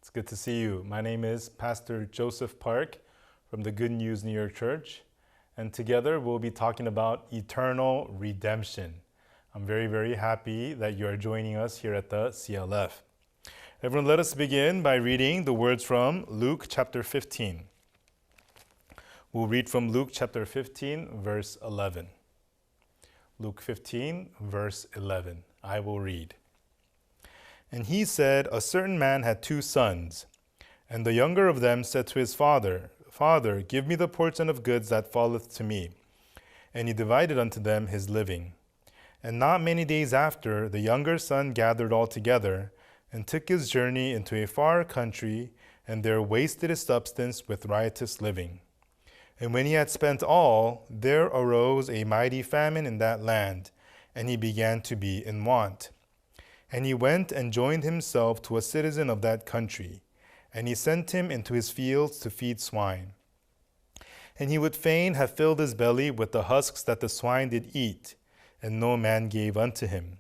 It's good to see you. My name is Pastor Joseph Park from the Good News New York Church, and together we'll be talking about eternal redemption. I'm very happy that you are joining us here at the CLF. Everyone, let us begin by reading the words from Luke chapter 15. We'll read from Luke chapter 15, verse 11. Luke 15, verse 11. I will read. And he said, a certain man had 2 sons, and the younger of them said to his father, Father, give me the portion of goods that falleth to me. And he divided unto them his living. And not many days after, the younger son gathered all together, and took his journey into a far country, and there wasted his substance with riotous living. And when he had spent all, there arose a mighty famine in that land, and he began to be in want. And he went and joined himself to a citizen of that country, and he sent him into his fields to feed swine. And he would fain have filled his belly with the husks that the swine did eat, and no man gave unto him.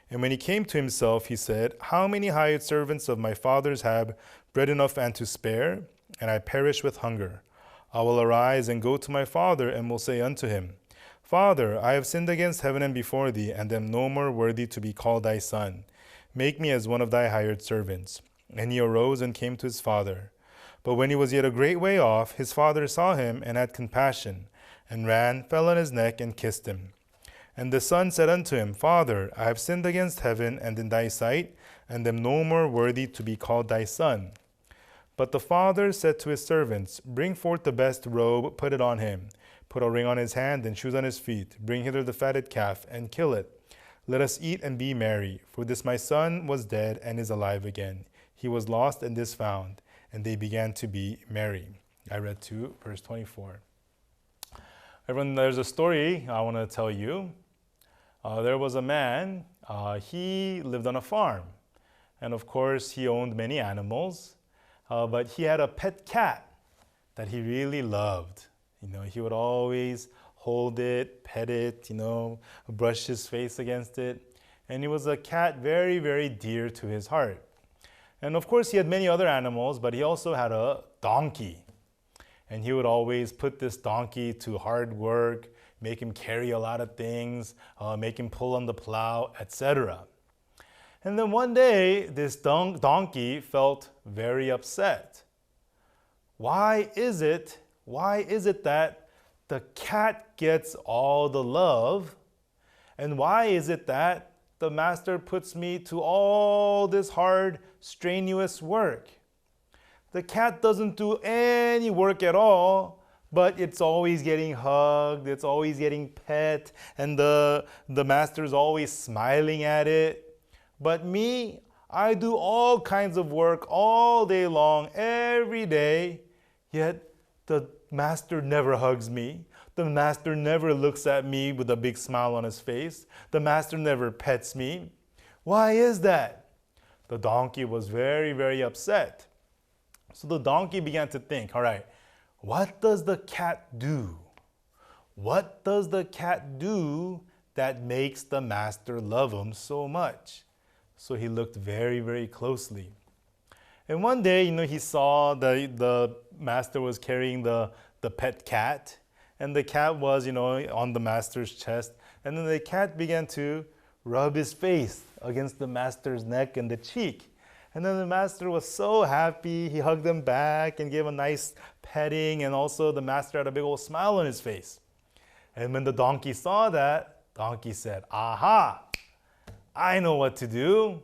And when he came to himself, he said, How many hired servants of my father's have bread enough and to spare, and I perish with hunger? I will arise and go to my father, and will say unto him, Father, I have sinned against heaven and before thee, and am no more worthy to be called thy son. Make me as one of thy hired servants. And he arose and came to his father. But when he was yet a great way off, his father saw him and had compassion, and ran, fell on his neck, and kissed him. And the son said unto him, Father, I have sinned against heaven and in thy sight, and am no more worthy to be called thy son. But the father said to his servants, Bring forth the best robe, put it on him. Put a ring on his hand and shoes on his feet. Bring hither the fatted calf, and kill it. Let us eat and be merry. For this my son was dead and is alive again. He was lost and is found. And they began to be merry. I read to verse 24. Everyone, there's a story I want to tell you. There was a man. He lived on a farm. And of course, he owned many animals. But he had a pet cat that he really loved. He would always hold it, pet it, brush his face against it. And it was a cat very dear to his heart. And of course, he had many other animals, but he also had a donkey. And he would always put this donkey to hard work, make him carry a lot of things, make him pull on the plow, etc. And then one day, this donkey felt very upset. Why is it that the cat gets all the love? And why is it that the master puts me to all this hard, strenuous work? The cat doesn't do any work at all, but it's always getting hugged, it's always getting pet, and the master's always smiling at it. But me, I do all kinds of work all day long, every day, yet the master never hugs me. The master never looks at me with a big smile on his face. The master never pets me. Why is that? The donkey was very upset. So the donkey began to think, all right, what does the cat do? What does the cat do that makes the master love him so much? So he looked very closely. And one day, he saw the master was carrying the pet cat, and the cat was, on the master's chest. And then the cat began to rub his face against the master's neck and the cheek. And then the master was so happy. He hugged him back and gave a nice petting, and also the master had a big old smile on his face. And when the donkey saw that, donkey said, Aha! I know what to do.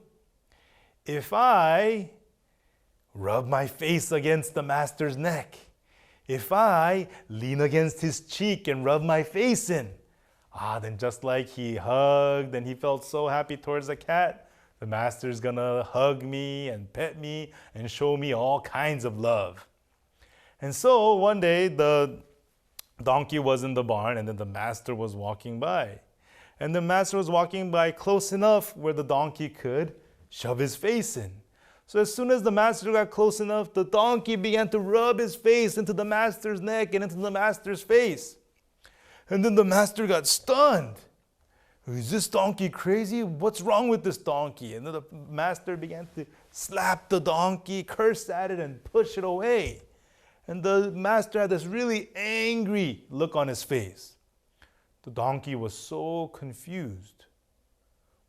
If I rub my face against the master's neck, if I lean against his cheek and rub my face in, then just like he hugged and he felt so happy towards the cat, the master's gonna hug me and pet me and show me all kinds of love. And so one day the donkey was in the barn, and then the master was walking by. And the master was walking by close enough where the donkey could shove his face in. So as soon as the master got close enough, the donkey began to rub his face into the master's neck and into the master's face. And then the master got stunned. Is this donkey crazy? What's wrong with this donkey? And then the master began to slapped the donkey, cursed at it, and pushed it away. And the master had this really angry look on his face. The donkey was so confused.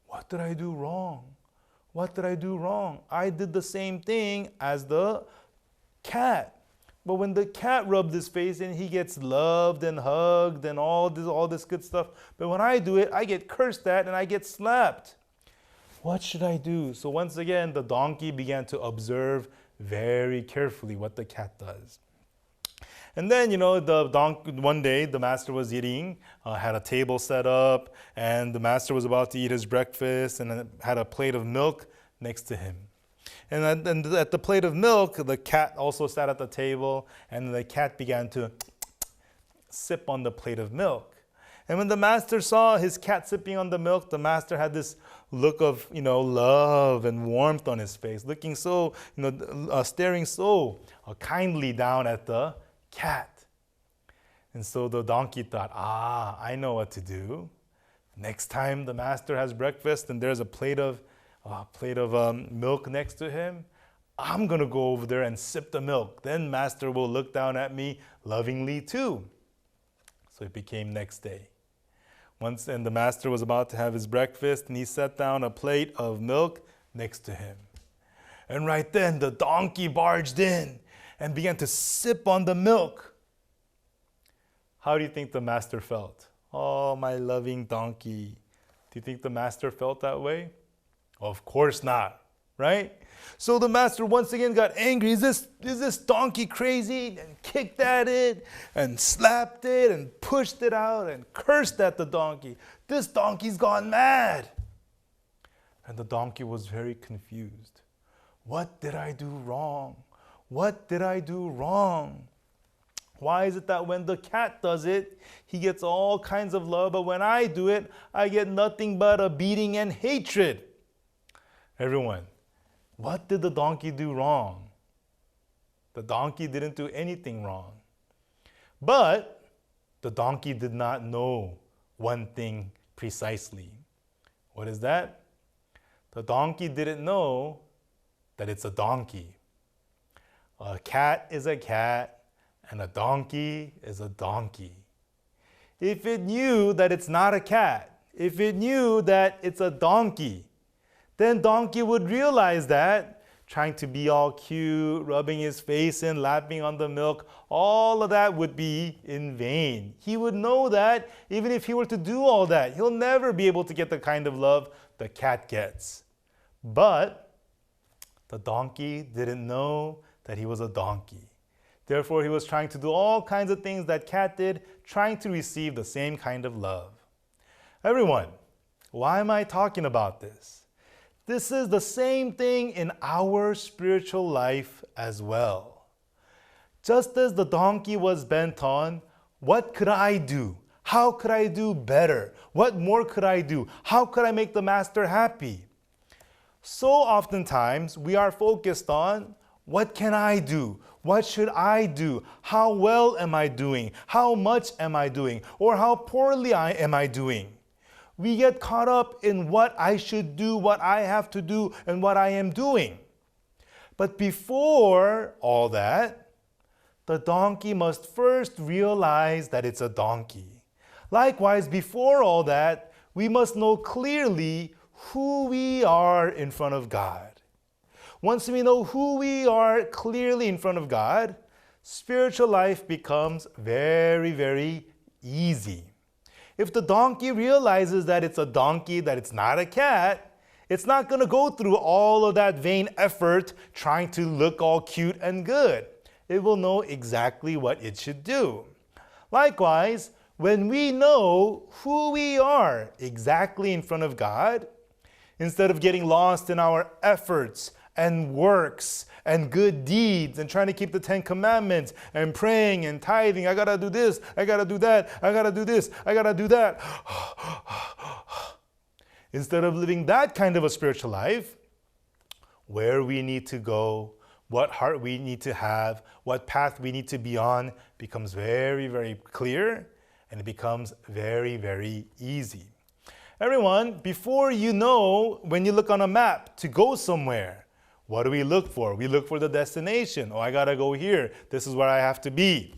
What did I do wrong? What did I do wrong? I did the same thing as the cat. But when the cat rubbed his face in, he gets loved and hugged and all this good stuff. But when I do it, I get cursed at and I get slapped. What should I do? So once again, the donkey began to observe very carefully what the cat does. And then, one day the master was eating, had a table set up, and the master was about to eat his breakfast and had a plate of milk next to him. And at the plate of milk, the cat also sat at the table, and the cat began to sip on the plate of milk. And when the master saw his cat sipping on the milk, the master had this look of, love and warmth on his face, looking so, staring so kindly down at the cat. And so the donkey thought, I know what to do. Next time the master has breakfast and there's a plate of milk next to him, I'm going to go over there and sip the milk. Then master will look down at me lovingly too. So it became next day. And the master was about to have his breakfast, and he set down a plate of milk next to him. And right then the donkey barged in and began to sip on the milk. How do you think the master felt? Oh, my loving donkey. Do you think the master felt that way? Of course not, right? So the master once again got angry. Is this donkey crazy? And kicked at it and slapped it and pushed it out and cursed at the donkey. This donkey's gone mad. And the donkey was very confused. What did I do wrong? What did I do wrong? Why is it that when the cat does it, he gets all kinds of love, but when I do it, I get nothing but a beating and hatred? Everyone, what did the donkey do wrong? The donkey didn't do anything wrong. But the donkey did not know one thing precisely. What is that? The donkey didn't know that it's a donkey. A cat is a cat, and a donkey is a donkey. If it knew that it's not a cat, if it knew that it's a donkey, then donkey would realize that trying to be all cute, rubbing his face in, lapping on the milk, all of that would be in vain. He would know that even if he were to do all that, he'll never be able to get the kind of love the cat gets. But the donkey didn't know that he was a donkey. Therefore, he was trying to do all kinds of things that cat did, trying to receive the same kind of love. Everyone, why am I talking about this? This is the same thing in our spiritual life as well. Just as the donkey was bent on, what could I do? How could I do better? What more could I do? How could I make the master happy? So oftentimes we are focused on, what can I do? What should I do? How well am I doing? How much am I doing? Or how poorly am I doing? We get caught up in what I should do, what I have to do, and what I am doing. But before all that, the donkey must first realize that it's a donkey. Likewise, before all that, we must know clearly who we are in front of God. Once we know who we are clearly in front of God, spiritual life becomes very, very easy. If the donkey realizes that it's a donkey, that it's not a cat, it's not going to go through all of that vain effort trying to look all cute and good. It will know exactly what it should do. Likewise, when we know who we are exactly in front of God, instead of getting lost in our efforts and works and good deeds and trying to keep the 10 Commandments and praying and tithing, I gotta do this, I gotta do that, I gotta do this, I gotta do that. Instead of living that kind of a spiritual life, where we need to go, what heart we need to have, what path we need to be on becomes very, very clear, and it becomes very, very easy. Everyone, before you know, when you look on a map to go somewhere, what do we look for? We look for the destination. Oh, I got to go here. This is where I have to be.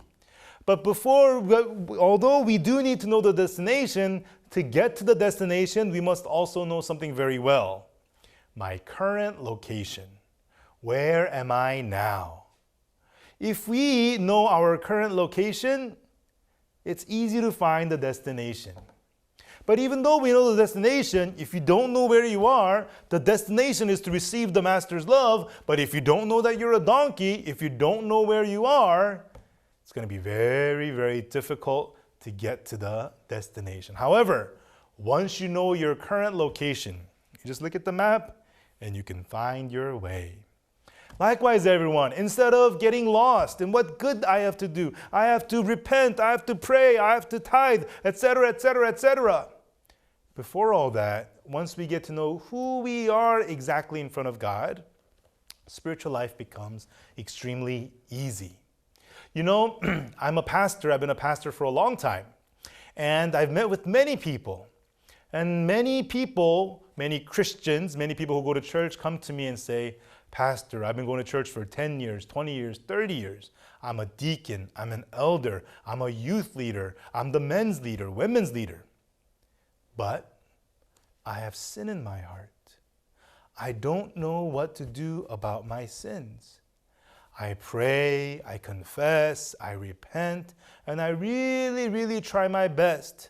But although we do need to know the destination, to get to the destination, we must also know something very well. My current location. Where am I now? If we know our current location, it's easy to find the destination. But even though we know the destination, if you don't know where you are, the destination is to receive the Master's love. But if you don't know that you're a donkey, if you don't know where you are, it's going to be very, very difficult to get to the destination. However, once you know your current location, you just look at the map and you can find your way. Likewise, everyone, instead of getting lost in what good I have to do, I have to repent, I have to pray, I have to tithe, etc., etc., etc. Before all that, once we get to know who we are exactly in front of God, spiritual life becomes extremely easy. You know, I'm a pastor. I've been a pastor for a long time. And I've met with many people. And many people, many Christians, many people who go to church come to me and say, Pastor, I've been going to church for 10 years, 20 years, 30 years. I'm a deacon. I'm an elder. I'm a youth leader. I'm the men's leader, women's leader. But I have sin in my heart. I don't know what to do about my sins. I pray, I confess, I repent, and I really, really try my best.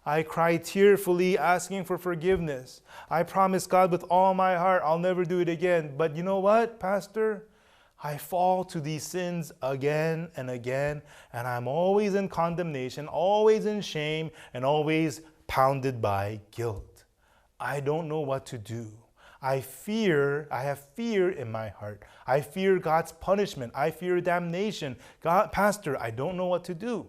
I cry tearfully, asking for forgiveness. I promise God with all my heart, I'll never do it again. But you know what, Pastor? I fall to these sins again and again, and I'm always in condemnation, always in shame, and always pounded by guilt. I don't know what to do. I have fear in my heart. I fear God's punishment. I fear damnation. God, Pastor, I don't know what to do.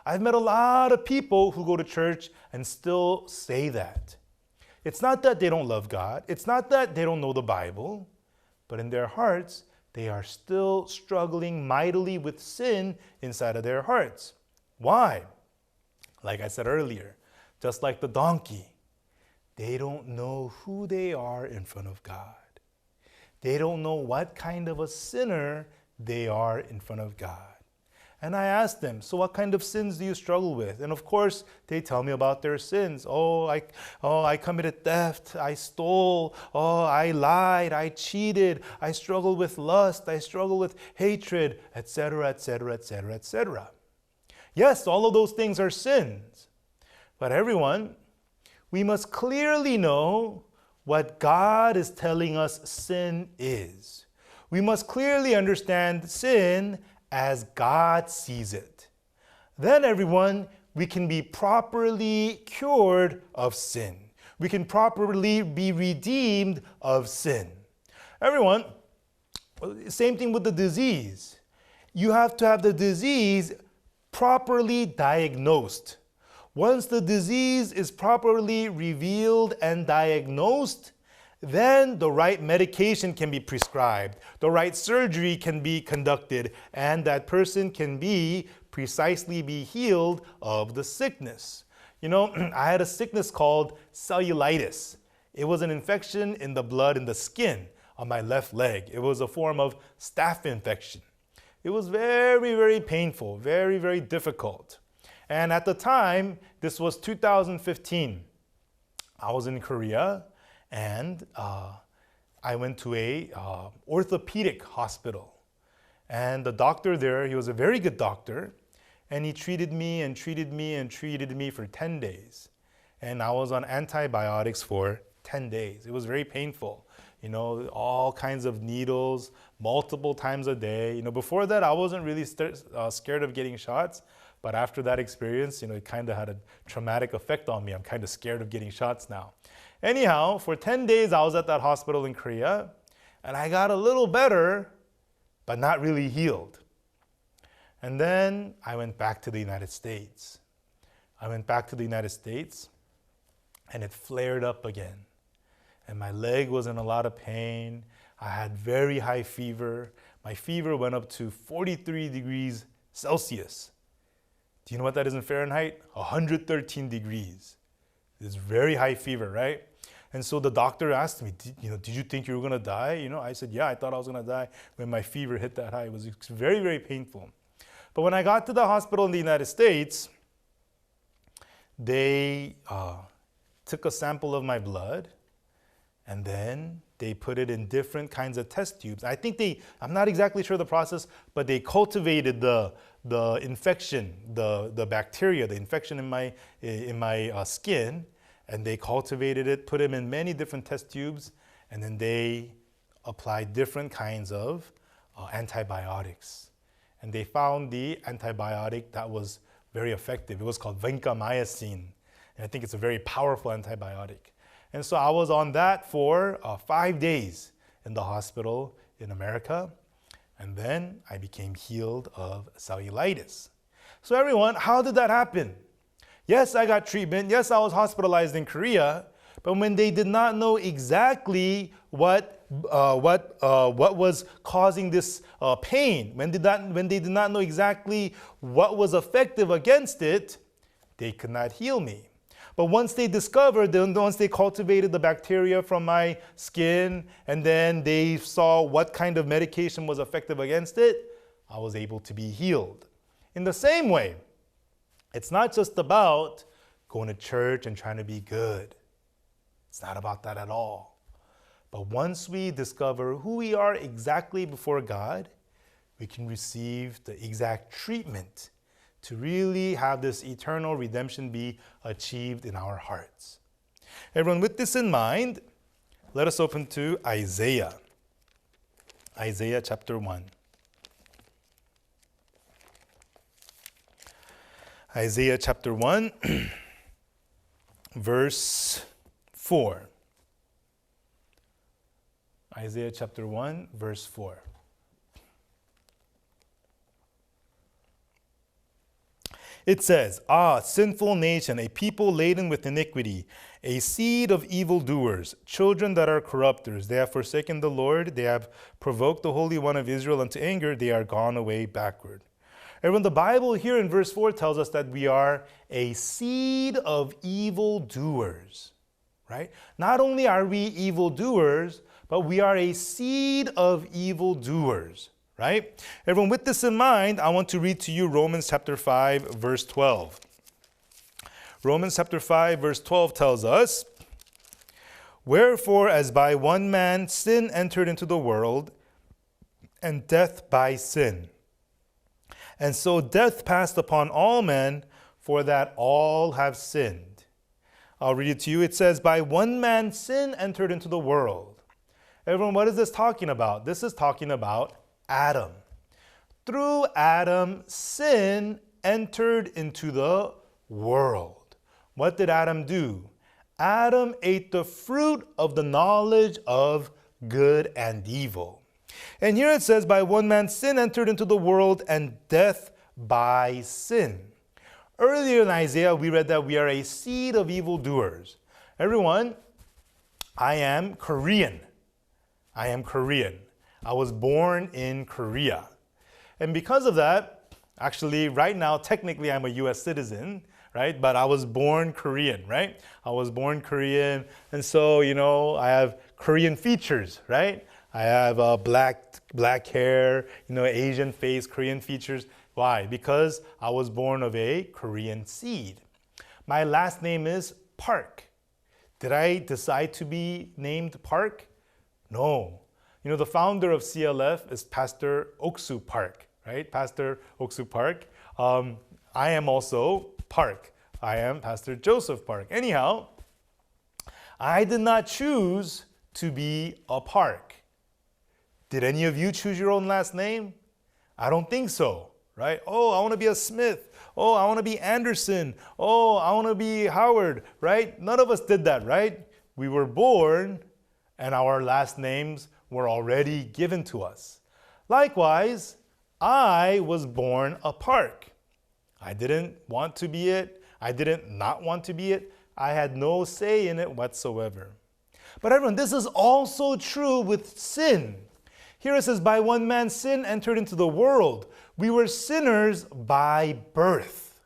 I've met a lot of people who go to church and still say that. It's not that they don't love God. It's not that they don't know the Bible. But in their hearts, they are still struggling mightily with sin inside of their hearts. Why? Like I said earlier, just like the donkey, they don't know who they are in front of God. They don't know what kind of a sinner they are in front of God. And I asked them, so what kind of sins do you struggle with? And of course, they tell me about their sins. I committed theft. I stole. I lied. I cheated. I struggle with lust. I struggle with hatred, etc., etc., etc., etc. Yes, all of those things are sins. But everyone, we must clearly know what God is telling us sin is. We must clearly understand sin as God sees it. Then, everyone, we can be properly cured of sin. We can properly be redeemed of sin. Everyone, same thing with the disease. You have to have the disease properly diagnosed. Once the disease is properly revealed and diagnosed, then the right medication can be prescribed, the right surgery can be conducted, and that person can precisely be healed of the sickness. You know, I had a sickness called cellulitis. It was an infection in the blood in the skin on my left leg. It was a form of staph infection. It was very, very painful, very, very difficult. And at the time, this was 2015. I was in Korea. And I went to a orthopedic hospital. And the doctor there, he was a very good doctor. And he treated me and treated me and treated me for 10 days. And I was on antibiotics for 10 days. It was very painful. You know, all kinds of needles, multiple times a day. You know, before that, I wasn't really scared of getting shots. But after that experience, you know, it kind of had a traumatic effect on me. I'm kind of scared of getting shots now. Anyhow, for 10 days, I was at that hospital in Korea, and I got a little better, but not really healed. And then I went back to the United States. And it flared up again. And my leg was in a lot of pain. I had very high fever. My fever went up to 43 degrees Celsius. Do you know what that is in Fahrenheit? 113 degrees. It's very high fever, right? And so the doctor asked me, did you think you were going to die? I said, yeah, I thought I was going to die when my fever hit that high. It was very, very painful. But when I got to the hospital in the United States, they took a sample of my blood, and then they put it in different kinds of test tubes. I'm not exactly sure the process, but they cultivated the infection, the bacteria, the infection in my skin, and they cultivated it, put them in many different test tubes, and then they applied different kinds of antibiotics. And they found the antibiotic that was very effective. It was called vancomycin, and I think it's a very powerful antibiotic. And so I was on that for 5 days in the hospital in America, and then I became healed of cellulitis. So everyone, how did that happen? Yes, I got treatment. Yes, I was hospitalized in Korea, but when they did not know exactly what was causing this pain, when they did not know exactly what was effective against it, they could not heal me. But once they discovered, once they cultivated the bacteria from my skin, and then they saw what kind of medication was effective against it, I was able to be healed. In the same way, it's not just about going to church and trying to be good. It's not about that at all. But once we discover who we are exactly before God, we can receive the exact treatment to really have this eternal redemption be achieved in our hearts. Everyone, with this in mind, let us open to Isaiah. Isaiah chapter 1. Isaiah chapter 1, verse 4. Isaiah chapter 1, verse 4. It says, sinful nation, a people laden with iniquity, a seed of evildoers, children that are corrupters. They have forsaken the Lord. They have provoked the Holy One of Israel unto anger. They are gone away backward. Everyone, the Bible here in verse 4 tells us that we are a seed of evildoers, right? Not only are we evildoers, but we are a seed of evildoers, right? Everyone, with this in mind, I want to read to you Romans chapter 5, verse 12. Romans chapter 5, verse 12 tells us, wherefore, as by one man sin entered into the world, and death by sin. And so death passed upon all men, for that all have sinned. I'll read it to you. It says, by one man sin entered into the world. Everyone, what is this talking about? This is talking about Adam. Through Adam, sin entered into the world. What did Adam do? Adam ate the fruit of the knowledge of good and evil. And here it says, by one man sin entered into the world, and death by sin. Earlier in Isaiah, we read that we are a seed of evildoers. Everyone, I am Korean. I was born in Korea. And because of that, actually, right now, technically, I'm a U.S. citizen, right? But I was born Korean, right? I was born Korean. And so, I have Korean features, right? I have black hair, Asian face, Korean features. Why? Because I was born of a Korean seed. My last name is Park. Did I decide to be named Park? No. The founder of CLF is Pastor Oksu Park, right? Pastor Oksu Park. I am also Park. I am Pastor Joseph Park. Anyhow, I did not choose to be a Park. Did any of you choose your own last name? I don't think so, right? Oh, I want to be a Smith. Oh, I want to be Anderson. Oh, I want to be Howard, right? None of us did that, right? We were born and our last names were already given to us. Likewise, I was born a Park. I didn't want to be it. I didn't not want to be it. I had no say in it whatsoever. But everyone, this is also true with sin. Here it says, by one man sin entered into the world. We were sinners by birth.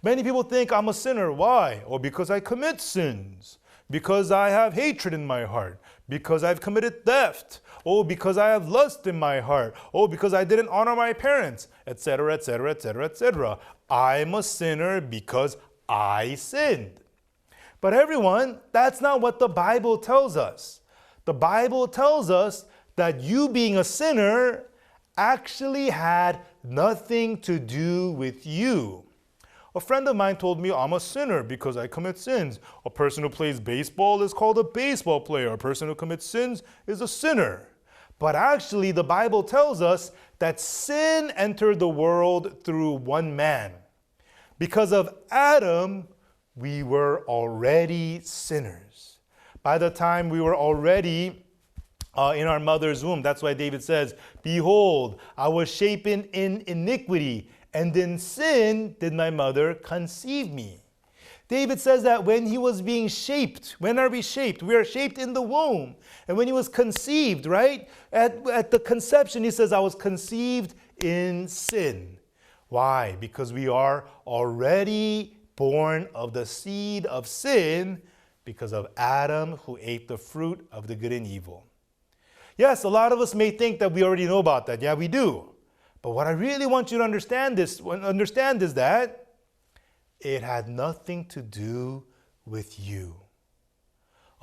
Many people think I'm a sinner. Why? Or because I commit sins. because I have hatred in my heart, because I've committed theft, oh, because I have lust in my heart, oh, because I didn't honor my parents, etc., etc., etc., etc. I'm a sinner because I sinned. But everyone, that's not what the Bible tells us. The Bible tells us that you being a sinner actually had nothing to do with you. A friend of mine told me I'm a sinner because I commit sins. A person who plays baseball is called a baseball player. A person who commits sins is a sinner. But actually, the Bible tells us that sin entered the world through one man. Because of Adam, we were already sinners. By the time we were already in our mother's womb, that's why David says, behold, I was shapen in iniquity, and in sin did my mother conceive me. David says that when he was being shaped, when are we shaped? We are shaped in the womb. And when he was conceived, right? At the conception, he says, I was conceived in sin. Why? Because we are already born of the seed of sin because of Adam who ate the fruit of the good and evil. Yes, a lot of us may think that we already know about that. Yeah, we do. But what I really want you to understand is that it had nothing to do with you.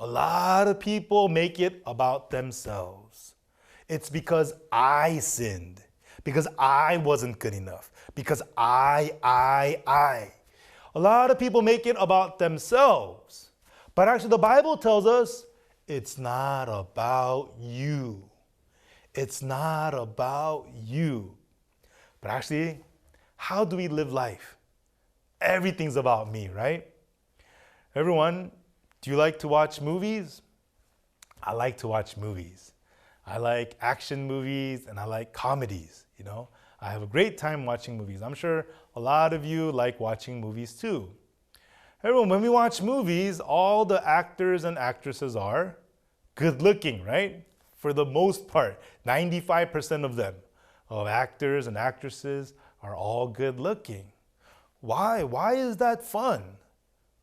A lot of people make it about themselves. It's because I sinned, because I wasn't good enough, because I. A lot of people make it about themselves. But actually the Bible tells us it's not about you. It's not about you. But actually, how do we live life? Everything's about me, right? Everyone, do you like to watch movies? I like to watch movies. I like action movies and I like comedies, you know. I have a great time watching movies. I'm sure a lot of you like watching movies too. Everyone, when we watch movies, all the actors and actresses are good looking, right? For the most part, 95% of them, of actors and actresses, are all good looking. Why? Why is that fun?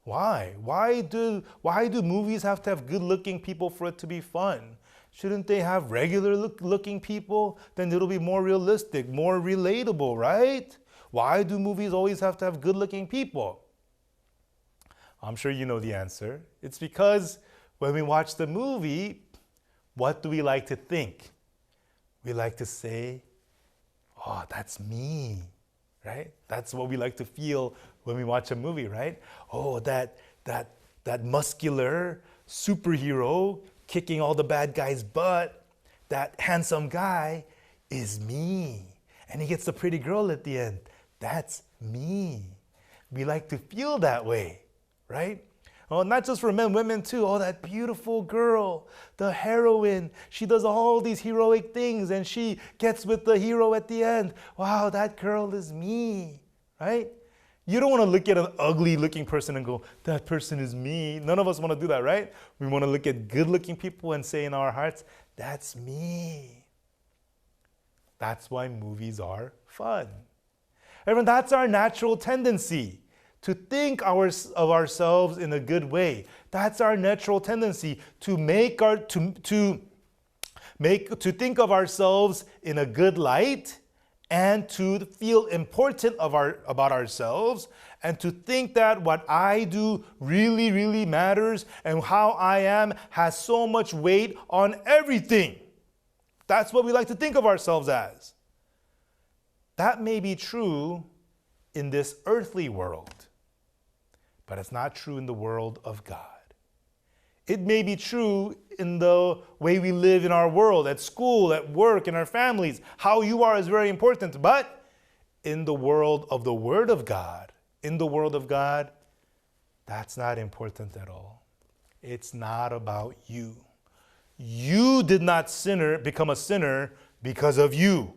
Why? Why do movies have to have good looking people for it to be fun? Shouldn't they have regular looking people? Then it'll be more realistic, more relatable, right? Why do movies always have to have good looking people? I'm sure you know the answer. It's because when we watch the movie, what do we like to think? We like to say, oh, that's me, right? That's what we like to feel when we watch a movie, right? Oh, that muscular superhero kicking all the bad guys' butt, that handsome guy is me. And he gets the pretty girl at the end. That's me. We like to feel that way, right? Oh, not just for men, women too. Oh, that beautiful girl, the heroine. She does all these heroic things and she gets with the hero at the end. Wow, that girl is me, right? You don't want to look at an ugly looking person and go, that person is me. None of us want to do that, right? We want to look at good looking people and say in our hearts, that's me. That's why movies are fun. Everyone, that's our natural tendency, to think of ourselves in a good way. That's our natural tendency, to think of ourselves in a good light, and to feel important about ourselves, and to think that what I do really, really matters, and how I am has so much weight on everything. That's what we like to think of ourselves as. That may be true in this earthly world, but it's not true in the world of God. It may be true in the way we live in our world, at school, at work, in our families. How you are is very important, but in the world of the Word of God, that's not important at all. It's not about you. You did not become a sinner because of you.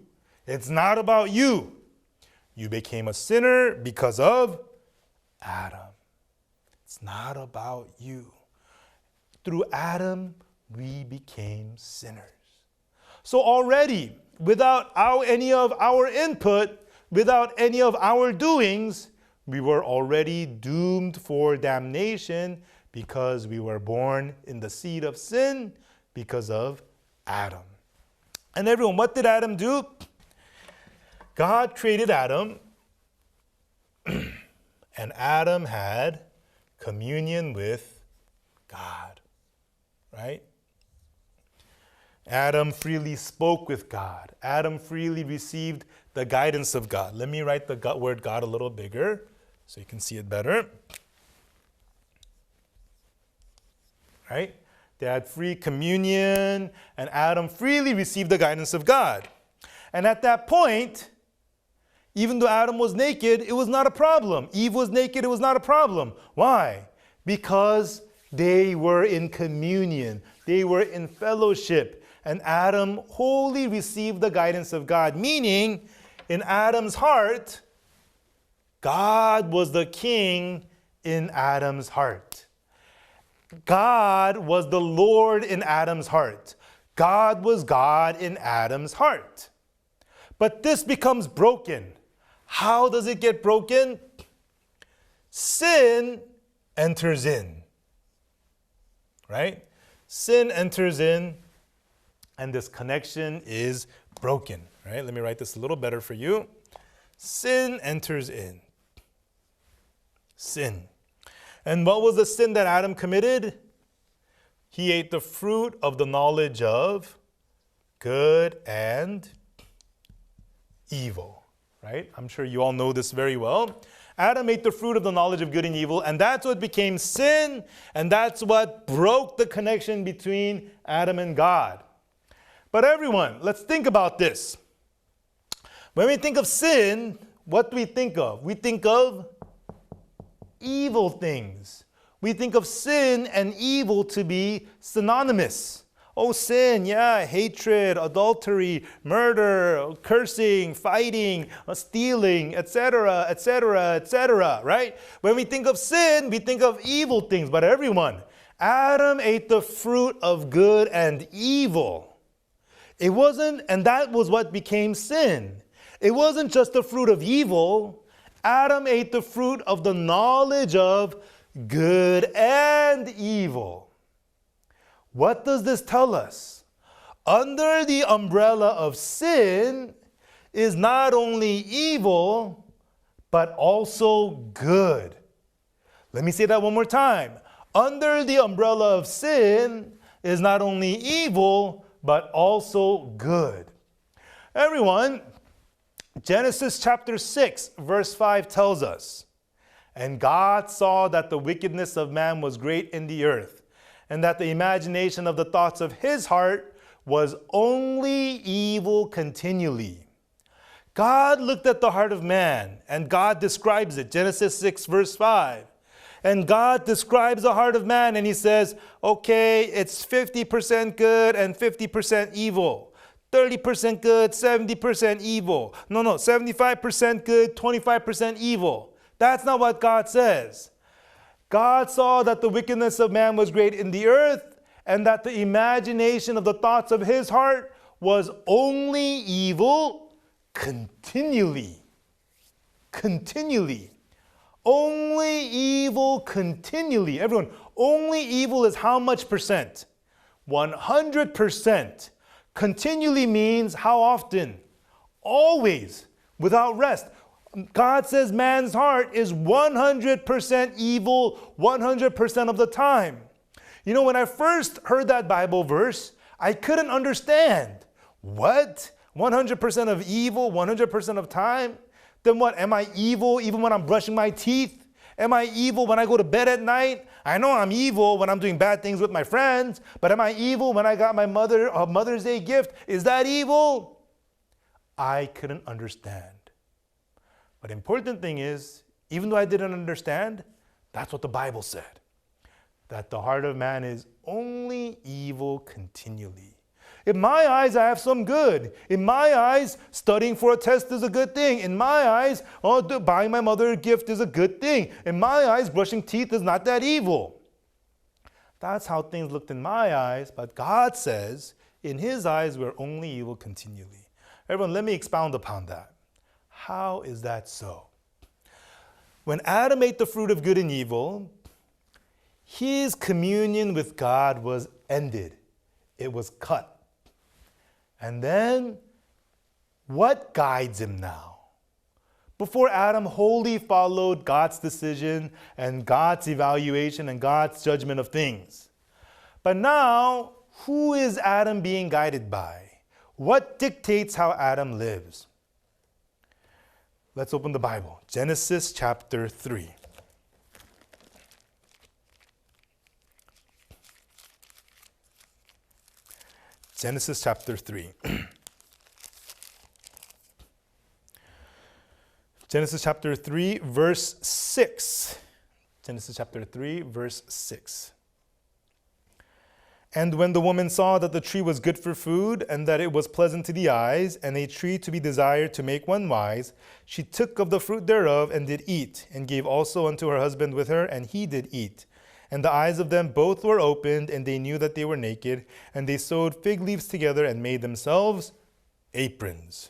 It's not about you. You became a sinner because of Adam. It's not about you. Through Adam, we became sinners. So already, without any of our input, without any of our doings, we were already doomed for damnation because we were born in the seed of sin because of Adam. And everyone, what did Adam do? God created Adam, and Adam had communion with God, right? Adam freely spoke with God. Adam freely received the guidance of God. Let me write the word God a little bigger so you can see it better. Right? They had free communion, and Adam freely received the guidance of God. And at that point, even though Adam was naked, it was not a problem. Eve was naked, it was not a problem. Why? Because they were in communion. They were in fellowship. And Adam wholly received the guidance of God. Meaning, in Adam's heart, God was the king in Adam's heart. God was the Lord in Adam's heart. God was God in Adam's heart. But this becomes broken. How does it get broken? Sin enters in. Right? Sin enters in, and this connection is broken. Right? Let me write this a little better for you. Sin enters in. Sin. And what was the sin that Adam committed? He ate the fruit of the knowledge of good and evil. Right? I'm sure you all know this very well. Adam ate the fruit of the knowledge of good and evil, and that's what became sin, and that's what broke the connection between Adam and God. But everyone, let's think about this. When we think of sin, what do we think of? We think of evil things. We think of sin and evil to be synonymous. Oh, sin, yeah, hatred, adultery, murder, cursing, fighting, stealing, etc., etc., etc., right? When we think of sin, we think of evil things. But everyone, Adam ate the fruit of good and evil. It wasn't, and that was what became sin. It wasn't just the fruit of evil. Adam ate the fruit of the knowledge of good and evil. What does this tell us? Under the umbrella of sin is not only evil, but also good. Let me say that one more time. Under the umbrella of sin is not only evil, but also good. Everyone, Genesis chapter 6, verse 5 tells us, "And God saw that the wickedness of man was great in the earth, and that the imagination of the thoughts of his heart was only evil continually." God looked at the heart of man, and God describes it. Genesis 6, verse 5. And God describes the heart of man, and he says, okay, it's 50% good and 50% evil. 30% good, 70% evil. No, 75% good, 25% evil. That's not what God says. God saw that the wickedness of man was great in the earth, and that the imagination of the thoughts of his heart was only evil continually. Continually. Only evil continually. Everyone, only evil is how much percent? 100%. Continually means how often? Always, without rest. God says man's heart is 100% evil 100% of the time. You know, when I first heard that Bible verse, I couldn't understand. What? 100% of evil 100% of time? Then what? Am I evil even when I'm brushing my teeth? Am I evil when I go to bed at night? I know I'm evil when I'm doing bad things with my friends, but am I evil when I got my Mother's Day gift? Is that evil? I couldn't understand. But the important thing is, even though I didn't understand, that's what the Bible said. That the heart of man is only evil continually. In my eyes, I have some good. In my eyes, studying for a test is a good thing. In my eyes, buying my mother a gift is a good thing. In my eyes, brushing teeth is not that evil. That's how things looked in my eyes, but God says, in his eyes, we're only evil continually. Everyone, let me expound upon that. How is that so? When Adam ate the fruit of good and evil, his communion with God was ended. It was cut. And then, what guides him now? Before Adam wholly followed God's decision and God's evaluation and God's judgment of things. But now, who is Adam being guided by? What dictates how Adam lives? Let's open the Bible. Genesis chapter 3. Genesis chapter 3. Genesis chapter 3, verse 6. Genesis chapter 3, verse 6. And when the woman saw that the tree was good for food, and that it was pleasant to the eyes, and a tree to be desired to make one wise, she took of the fruit thereof, and did eat, and gave also unto her husband with her, and he did eat. And the eyes of them both were opened, and they knew that they were naked, and they sewed fig leaves together, and made themselves aprons.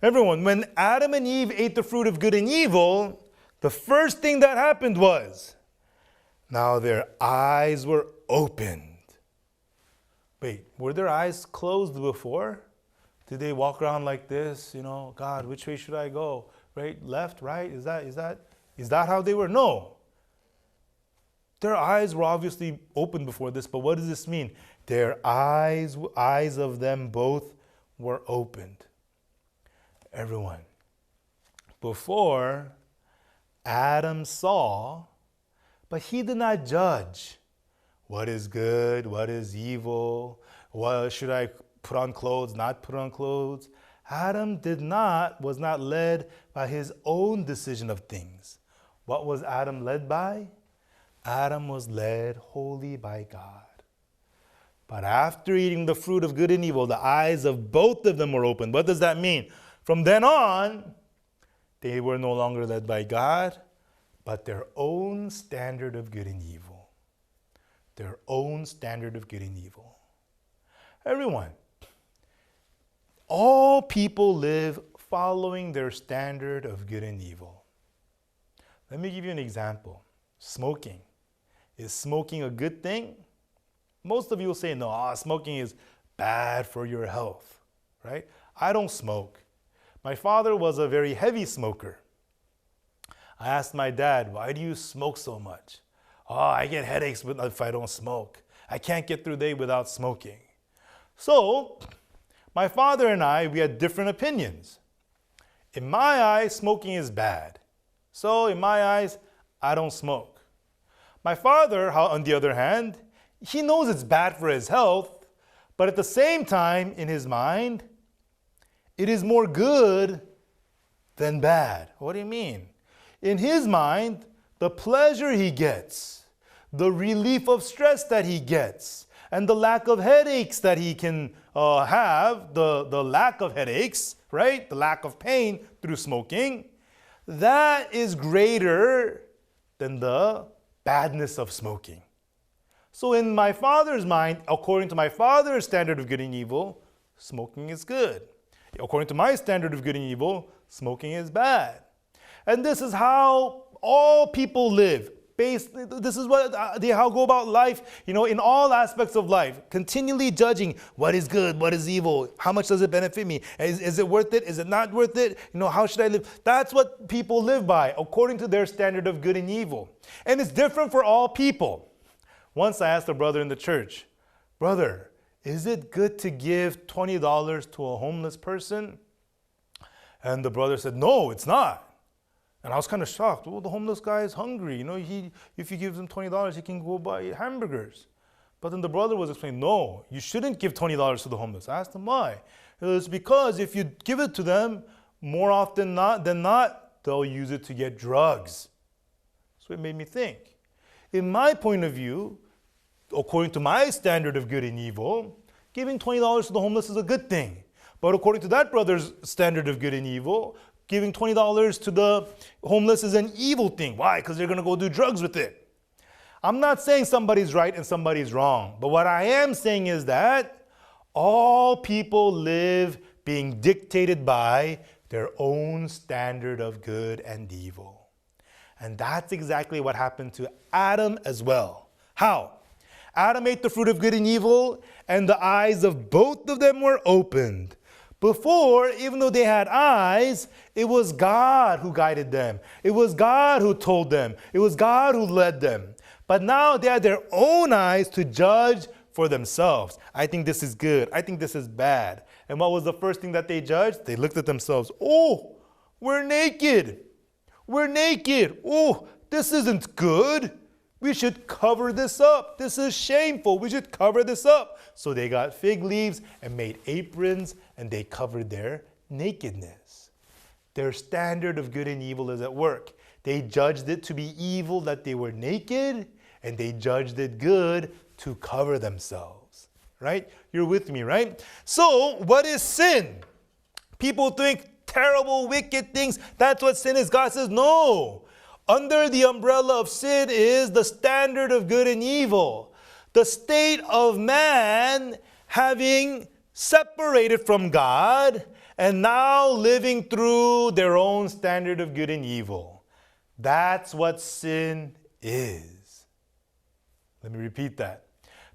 Everyone, when Adam and Eve ate the fruit of good and evil, the first thing that happened was, now their eyes were opened. Wait, were their eyes closed before? Did they walk around like this? God, which way should I go? Right, left, right? Is that how they were? No. Their eyes were obviously open before this, but what does this mean? Their eyes of them both were opened. Everyone, before Adam saw, but he did not judge. What is good? What is evil? What should I put on clothes, not put on clothes? Adam was not led by his own decision of things. What was Adam led by? Adam was led wholly by God. But after eating the fruit of good and evil, the eyes of both of them were opened. What does that mean? From then on, they were no longer led by God, but their own standard of good and evil. Their own standard of good and evil. Everyone, all people live following their standard of good and evil. Let me give you an example. Smoking. Is smoking a good thing? Most of you will say, no, smoking is bad for your health, right? I don't smoke. My father was a very heavy smoker. I asked my dad, why do you smoke so much? Oh, I get headaches if I don't smoke. I can't get through the day without smoking. So, my father and I, we had different opinions. In my eyes, smoking is bad. So, in my eyes, I don't smoke. My father, on the other hand, he knows it's bad for his health, but at the same time, in his mind, it is more good than bad. What do you mean? In his mind, the pleasure he gets, the relief of stress that he gets, and the lack of headaches that he can have, the lack of headaches, right? The lack of pain through smoking, that is greater than the badness of smoking. So in my father's mind, according to my father's standard of good and evil, smoking is good. According to my standard of good and evil, smoking is bad. And this is how all people live. This is how go about life, in all aspects of life, continually judging what is good, what is evil, how much does it benefit me, is it worth it, is it not worth it, how should I live? That's what people live by, according to their standard of good and evil. And it's different for all people. Once I asked a brother in the church, brother, is it good to give $20 to a homeless person? And the brother said, no, it's not. And I was kind of shocked. Well, the homeless guy is hungry. If you give him $20, he can go buy hamburgers. But then the brother was explaining, no, you shouldn't give $20 to the homeless. I asked him why. It's because if you give it to them, more often than not, they'll use it to get drugs. So it made me think. In my point of view, according to my standard of good and evil, giving $20 to the homeless is a good thing. But according to that brother's standard of good and evil, giving $20 to the homeless is an evil thing. Why? Because they're going to go do drugs with it. I'm not saying somebody's right and somebody's wrong. But what I am saying is that all people live being dictated by their own standard of good and evil. And that's exactly what happened to Adam as well. How? Adam ate the fruit of good and evil, and the eyes of both of them were opened. Before, even though they had eyes, it was God who guided them. It was God who told them. It was God who led them. But now they had their own eyes to judge for themselves. I think this is good. I think this is bad. And what was the first thing that they judged? They looked at themselves. Oh, we're naked. We're naked. Oh, this isn't good. We should cover this up. This is shameful. We should cover this up. So they got fig leaves and made aprons, and they covered their nakedness. Their standard of good and evil is at work. They judged it to be evil that they were naked, and they judged it good to cover themselves. Right? You're with me, right? So, what is sin? People think terrible, wicked things. That's what sin is. God says, no. Under the umbrella of sin is the standard of good and evil. The state of man having separated from God and now living through their own standard of good and evil. That's what sin is. Let me repeat that.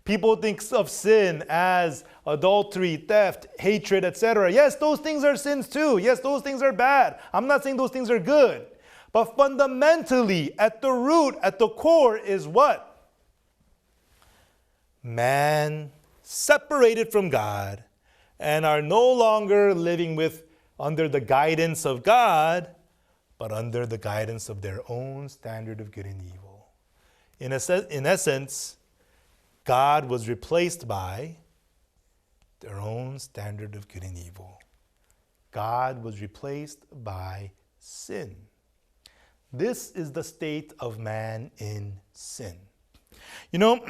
People think of sin as adultery, theft, hatred, etc. Yes, those things are sins too. Yes, those things are bad. I'm not saying those things are good. But fundamentally, at the root, at the core is what? Man separated from God and are no longer living under the guidance of God, but under the guidance of their own standard of good and evil. In essence, God was replaced by their own standard of good and evil. God was replaced by sin. This is the state of man in sin. You know,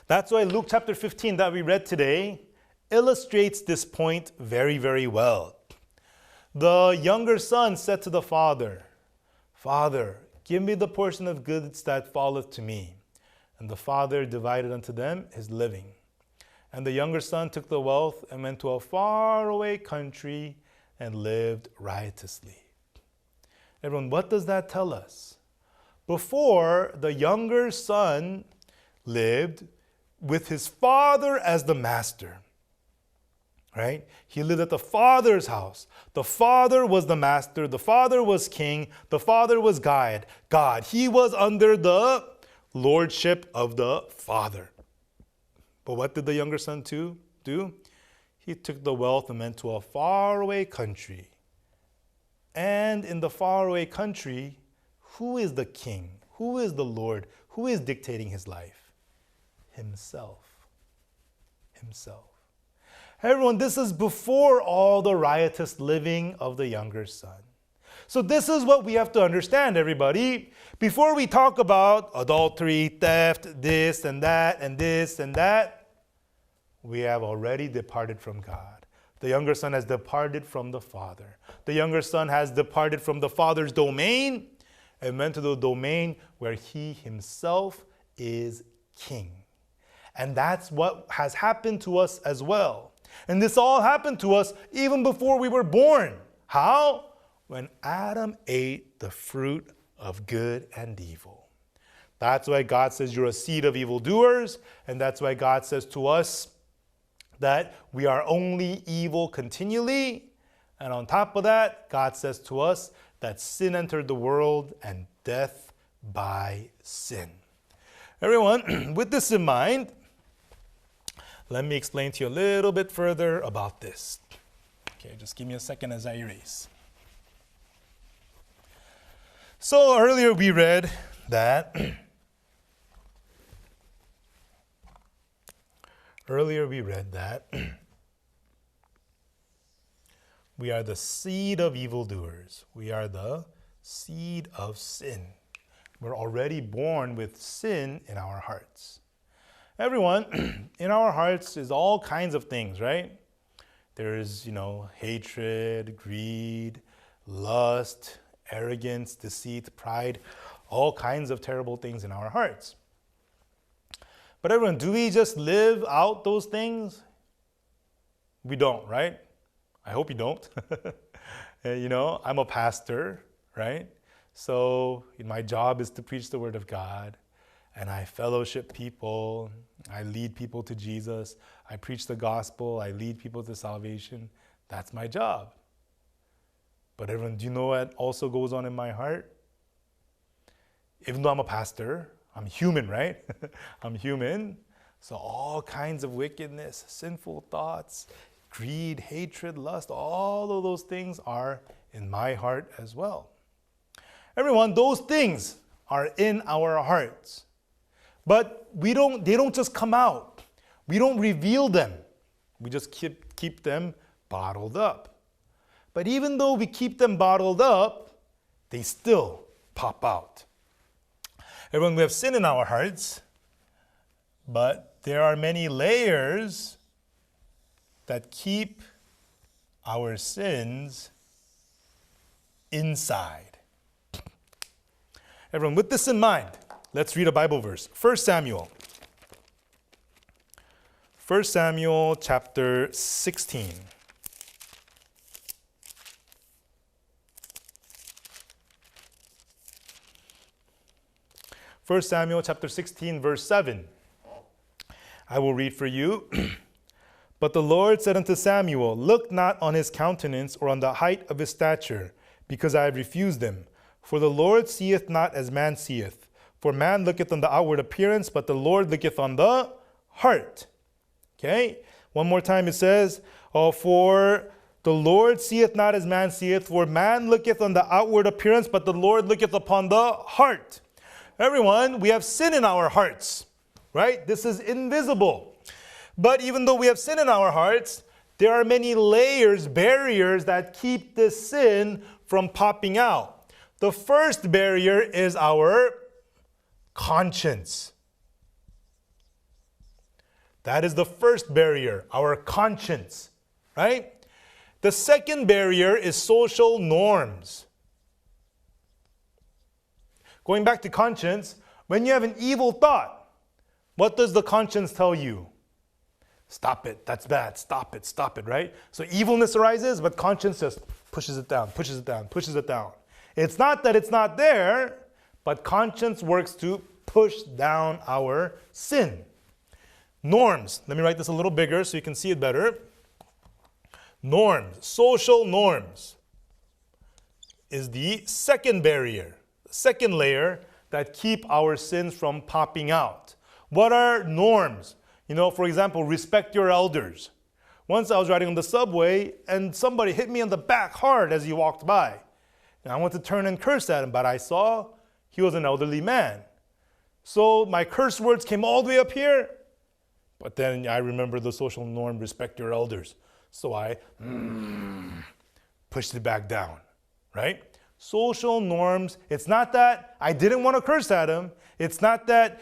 that's why Luke chapter 15 that we read today illustrates this point very, very well. The younger son said to the father, Father, give me the portion of goods that falleth to me. And the father divided unto them his living. And the younger son took the wealth and went to a faraway country and lived riotously. Everyone, what does that tell us? Before, the younger son lived with his father as the master. Right? He lived at the father's house. The father was the master. The father was king. The father was God. He was under the lordship of the father. But what did the younger son do? He took the wealth and went to a faraway country. And in the faraway country, who is the king? Who is the Lord? Who is dictating his life? Himself. Everyone, this is before all the riotous living of the younger son. So this is what we have to understand, everybody. Before we talk about adultery, theft, this and that, and this and that, we have already departed from God. The younger son has departed from the father. The younger son has departed from the father's domain and went to the domain where he himself is king. And that's what has happened to us as well. And this all happened to us even before we were born. How? When Adam ate the fruit of good and evil. That's why God says you're a seed of evildoers, and that's why God says to us that we are only evil continually. And on top of that, God says to us that sin entered the world and death by sin. Everyone, with this in mind, let me explain to you a little bit further about this. Okay, just give me a second as I erase. So earlier we read that we are the seed of evildoers. We are the seed of sin. We're already born with sin in our hearts. Everyone, in our hearts is all kinds of things, right? There's, hatred, greed, lust, arrogance, deceit, pride, all kinds of terrible things in our hearts. But everyone, do we just live out those things? We don't, right? I hope you don't. I'm a pastor, right? So my job is to preach the word of God, and I fellowship people. I lead people to Jesus. I preach the gospel. I lead people to salvation. That's my job. But everyone, do you know what also goes on in my heart? Even though I'm a pastor, I'm human, right? I'm human. So all kinds of wickedness, sinful thoughts, greed, hatred, lust, all of those things are in my heart as well. Everyone, those things are in our hearts. But they don't just come out. We don't reveal them. We just keep them bottled up. But even though we keep them bottled up, they still pop out. Everyone, we have sin in our hearts, but there are many layers that keep our sins inside. Everyone, with this in mind, let's read a Bible verse. 1 Samuel. 1 Samuel chapter 16. 1 Samuel chapter 16, verse 7. I will read for you. But the Lord said unto Samuel, look not on his countenance or on the height of his stature, because I have refused him. For the Lord seeth not as man seeth. For man looketh on the outward appearance, but the Lord looketh on the heart. Okay? One more time it says, for the Lord seeth not as man seeth. For man looketh on the outward appearance, but the Lord looketh upon the heart. Everyone, we have sin in our hearts, right? This is invisible. But even though we have sin in our hearts, there are many layers, barriers that keep this sin from popping out. The first barrier is our conscience. That is the first barrier, our conscience, right? The second barrier is social norms. Going back to conscience, when you have an evil thought, what does the conscience tell you? Stop it, that's bad, stop it, right? So evilness arises, but conscience just pushes it down, pushes it down, pushes it down. It's not that it's not there, but conscience works to push down our sin. Norms, let me write this a little bigger so you can see it better. Norms, social norms is the second barrier. Second layer that keep our sins from popping out. What are norms? For example, respect your elders. Once I was riding on the subway and somebody hit me on the back hard as he walked by. And I wanted to turn and curse at him, but I saw he was an elderly man. So my curse words came all the way up here. But then I remember the social norm, respect your elders. So I pushed it back down, right? Social norms, it's not that I didn't want to curse at him. It's not that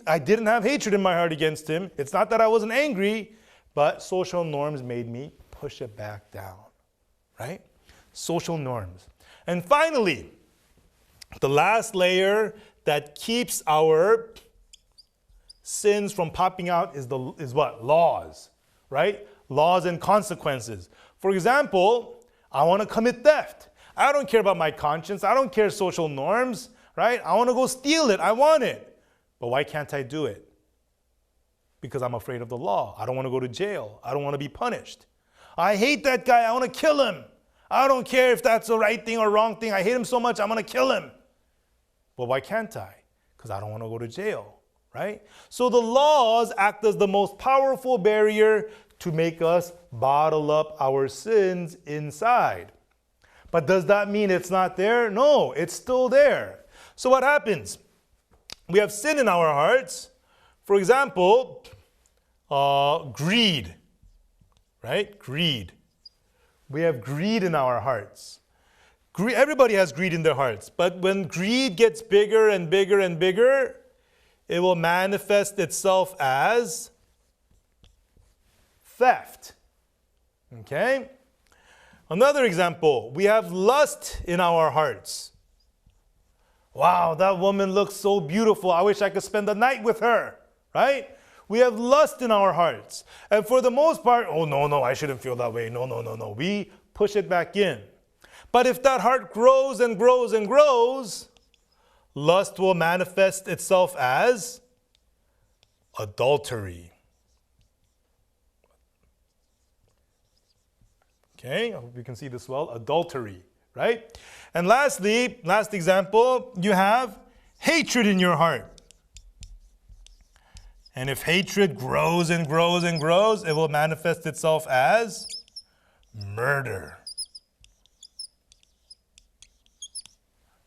I didn't have hatred in my heart against him. It's not that I wasn't angry, but social norms made me push it back down, right? Social norms. And finally, the last layer that keeps our sins from popping out is what? Laws, right? Laws and consequences. For example, I want to commit theft. I don't care about my conscience. I don't care social norms, right? I want to go steal it. I want it. But why can't I do it? Because I'm afraid of the law. I don't want to go to jail. I don't want to be punished. I hate that guy. I want to kill him. I don't care if that's the right thing or wrong thing. I hate him so much, I'm going to kill him. Well, why can't I? Because I don't want to go to jail, right? So the laws act as the most powerful barrier to make us bottle up our sins inside. But does that mean it's not there? No, it's still there. So what happens? We have sin in our hearts. For example, greed, right? Greed. We have greed in our hearts. Everybody has greed in their hearts. But when greed gets bigger and bigger and bigger, it will manifest itself as theft. Okay? Another example, we have lust in our hearts. Wow, that woman looks so beautiful. I wish I could spend the night with her, right? We have lust in our hearts. And for the most part, oh, no, I shouldn't feel that way. No. We push it back in. But if that heart grows and grows and grows, lust will manifest itself as adultery. Okay, I hope you can see this well. Adultery, right? And lastly, last example, you have hatred in your heart. And if hatred grows and grows and grows, it will manifest itself as murder.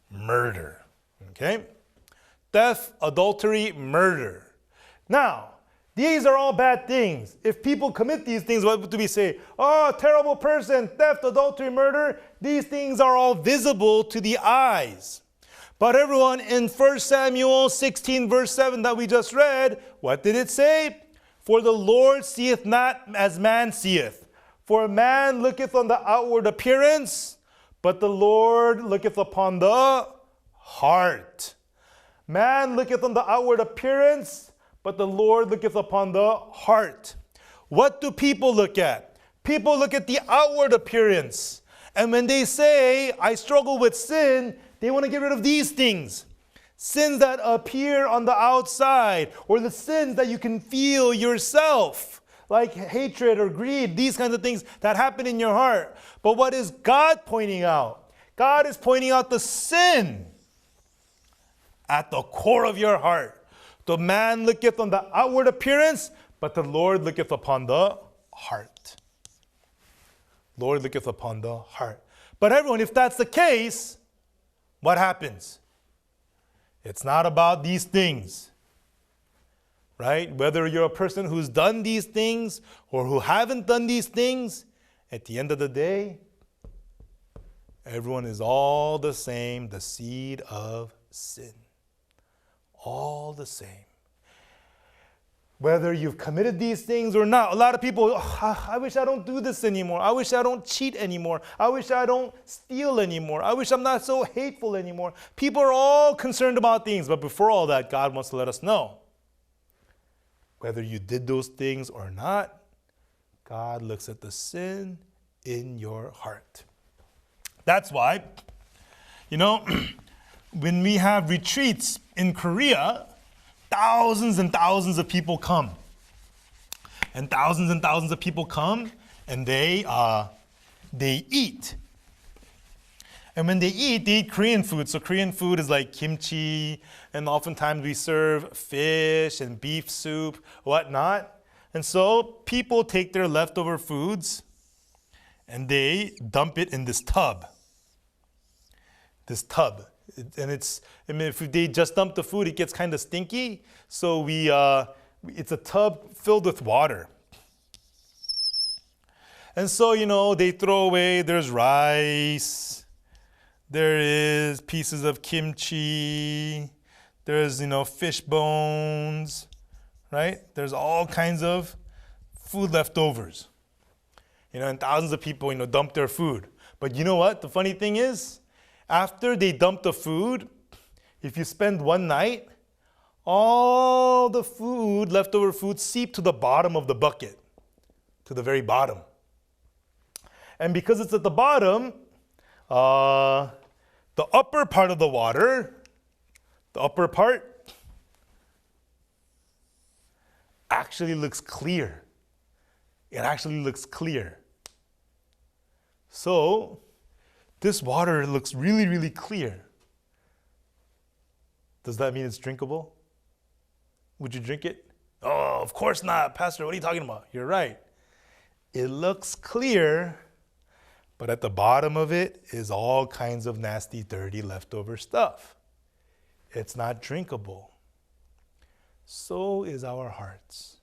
Murder. Okay? Theft, adultery, murder. Now, these are all bad things. If people commit these things, what do we say? Oh, terrible person, theft, adultery, murder. These things are all visible to the eyes. But everyone, in 1 Samuel 16 verse 7 that we just read, what did it say? For the Lord seeth not as man seeth. For man looketh on the outward appearance, but the Lord looketh upon the heart. Man looketh on the outward appearance, but the Lord looketh upon the heart. What do people look at? People look at the outward appearance. And when they say, I struggle with sin, they want to get rid of these things. Sins that appear on the outside, or the sins that you can feel yourself, like hatred or greed, these kinds of things that happen in your heart. But what is God pointing out? God is pointing out the sin at the core of your heart. The man looketh on the outward appearance, but the Lord looketh upon the heart. Lord looketh upon the heart. But everyone, if that's the case, what happens? It's not about these things, right? Whether you're a person who's done these things or who haven't done these things, at the end of the day, everyone is all the same, the seed of sin. All the same. Whether you've committed these things or not. A lot of people, I wish I don't do this anymore. I wish I don't cheat anymore. I wish I don't steal anymore. I wish I'm not so hateful anymore. People are all concerned about things. But before all that, God wants to let us know. Whether you did those things or not, God looks at the sin in your heart. That's why, when we have retreats in Korea, thousands and thousands of people come. And thousands of people come and they eat. And when they eat Korean food. So Korean food is like kimchi, and oftentimes we serve fish and beef soup, whatnot. And so people take their leftover foods and they dump it in this tub. And if they just dump the food, it gets kind of stinky. So it's a tub filled with water. And so, they throw away, there's rice, there is pieces of kimchi, there's, fish bones, right? There's all kinds of food leftovers. And thousands of people, dump their food. But you know what? The funny thing is, after they dump the food, if you spend one night, all the food, leftover food, seep to the bottom of the bucket, to the very bottom. And because it's at the bottom, the upper part of the water, actually looks clear. It actually looks clear. So, this water looks really, really clear. Does that mean it's drinkable? Would you drink it? Oh, of course not, Pastor. What are you talking about? You're right. It looks clear, but at the bottom of it is all kinds of nasty, dirty, leftover stuff. It's not drinkable. So is our hearts.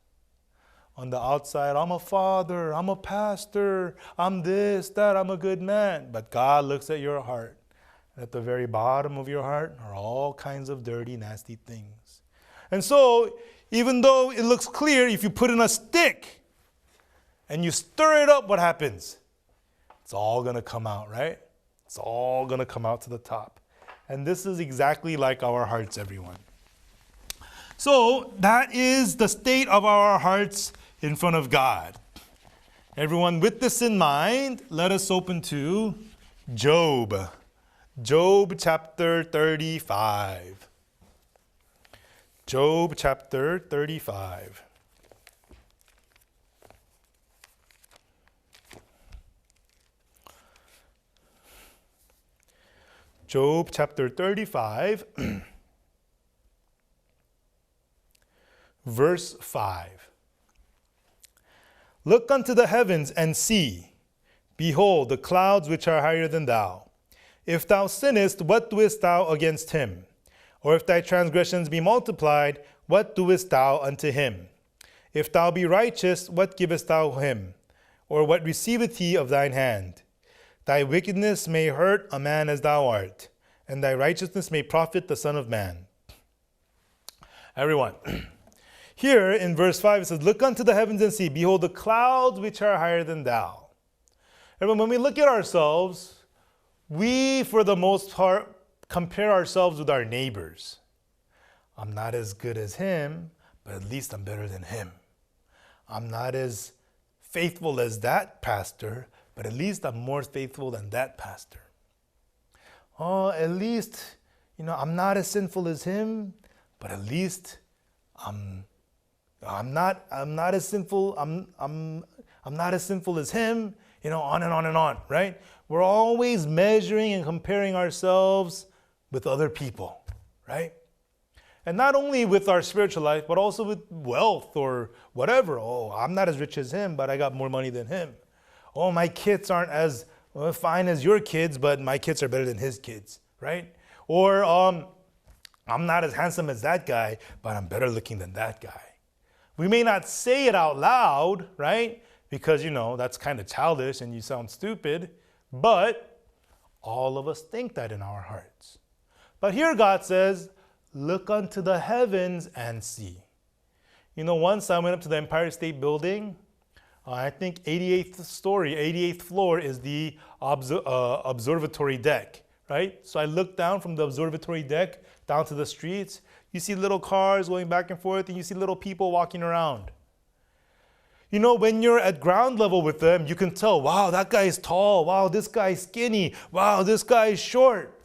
On the outside, I'm a father, I'm a pastor, I'm this, that, I'm a good man. But God looks at your heart. At the very bottom of your heart are all kinds of dirty, nasty things. And so, even though it looks clear, if you put in a stick and you stir it up, what happens? It's all going to come out, right? It's all going to come out to the top. And this is exactly like our hearts, everyone. So, that is the state of our hearts in front of God. Everyone, with this in mind, let us open to Job. Job chapter 35. Job chapter 35. Job chapter 35, verse 5. Look unto the heavens and see. Behold, the clouds which are higher than thou. If thou sinnest, what doest thou against him? Or if thy transgressions be multiplied, what doest thou unto him? If thou be righteous, what givest thou him? Or what receiveth he of thine hand? Thy wickedness may hurt a man as thou art, and thy righteousness may profit the Son of Man. Everyone, here in verse 5 it says, look unto the heavens and see, behold the clouds which are higher than thou. Everyone, when we look at ourselves, we, for the most part, compare ourselves with our neighbors. I'm not as good as him, but at least I'm better than him. I'm not as faithful as that pastor, but at least I'm more faithful than that pastor. Oh, at least, I'm not as sinful as him, but at least I'm not as sinful. I'm not as sinful as him. On and on and on, right? We're always measuring and comparing ourselves with other people, right? And not only with our spiritual life, but also with wealth or whatever. Oh, I'm not as rich as him, but I got more money than him. Oh, my kids aren't as fine as your kids, but my kids are better than his kids, right? Or I'm not as handsome as that guy, but I'm better looking than that guy. We may not say it out loud, right? Because, that's kind of childish and you sound stupid, but all of us think that in our hearts. But here God says, look unto the heavens and see. Once I went up to the Empire State Building, I think 88th floor is the observatory deck, right? So I looked down from the observatory deck down to the streets. You see little cars going back and forth, and you see little people walking around. When you're at ground level with them, you can tell, wow, that guy is tall. Wow, this guy is skinny. Wow, this guy is short.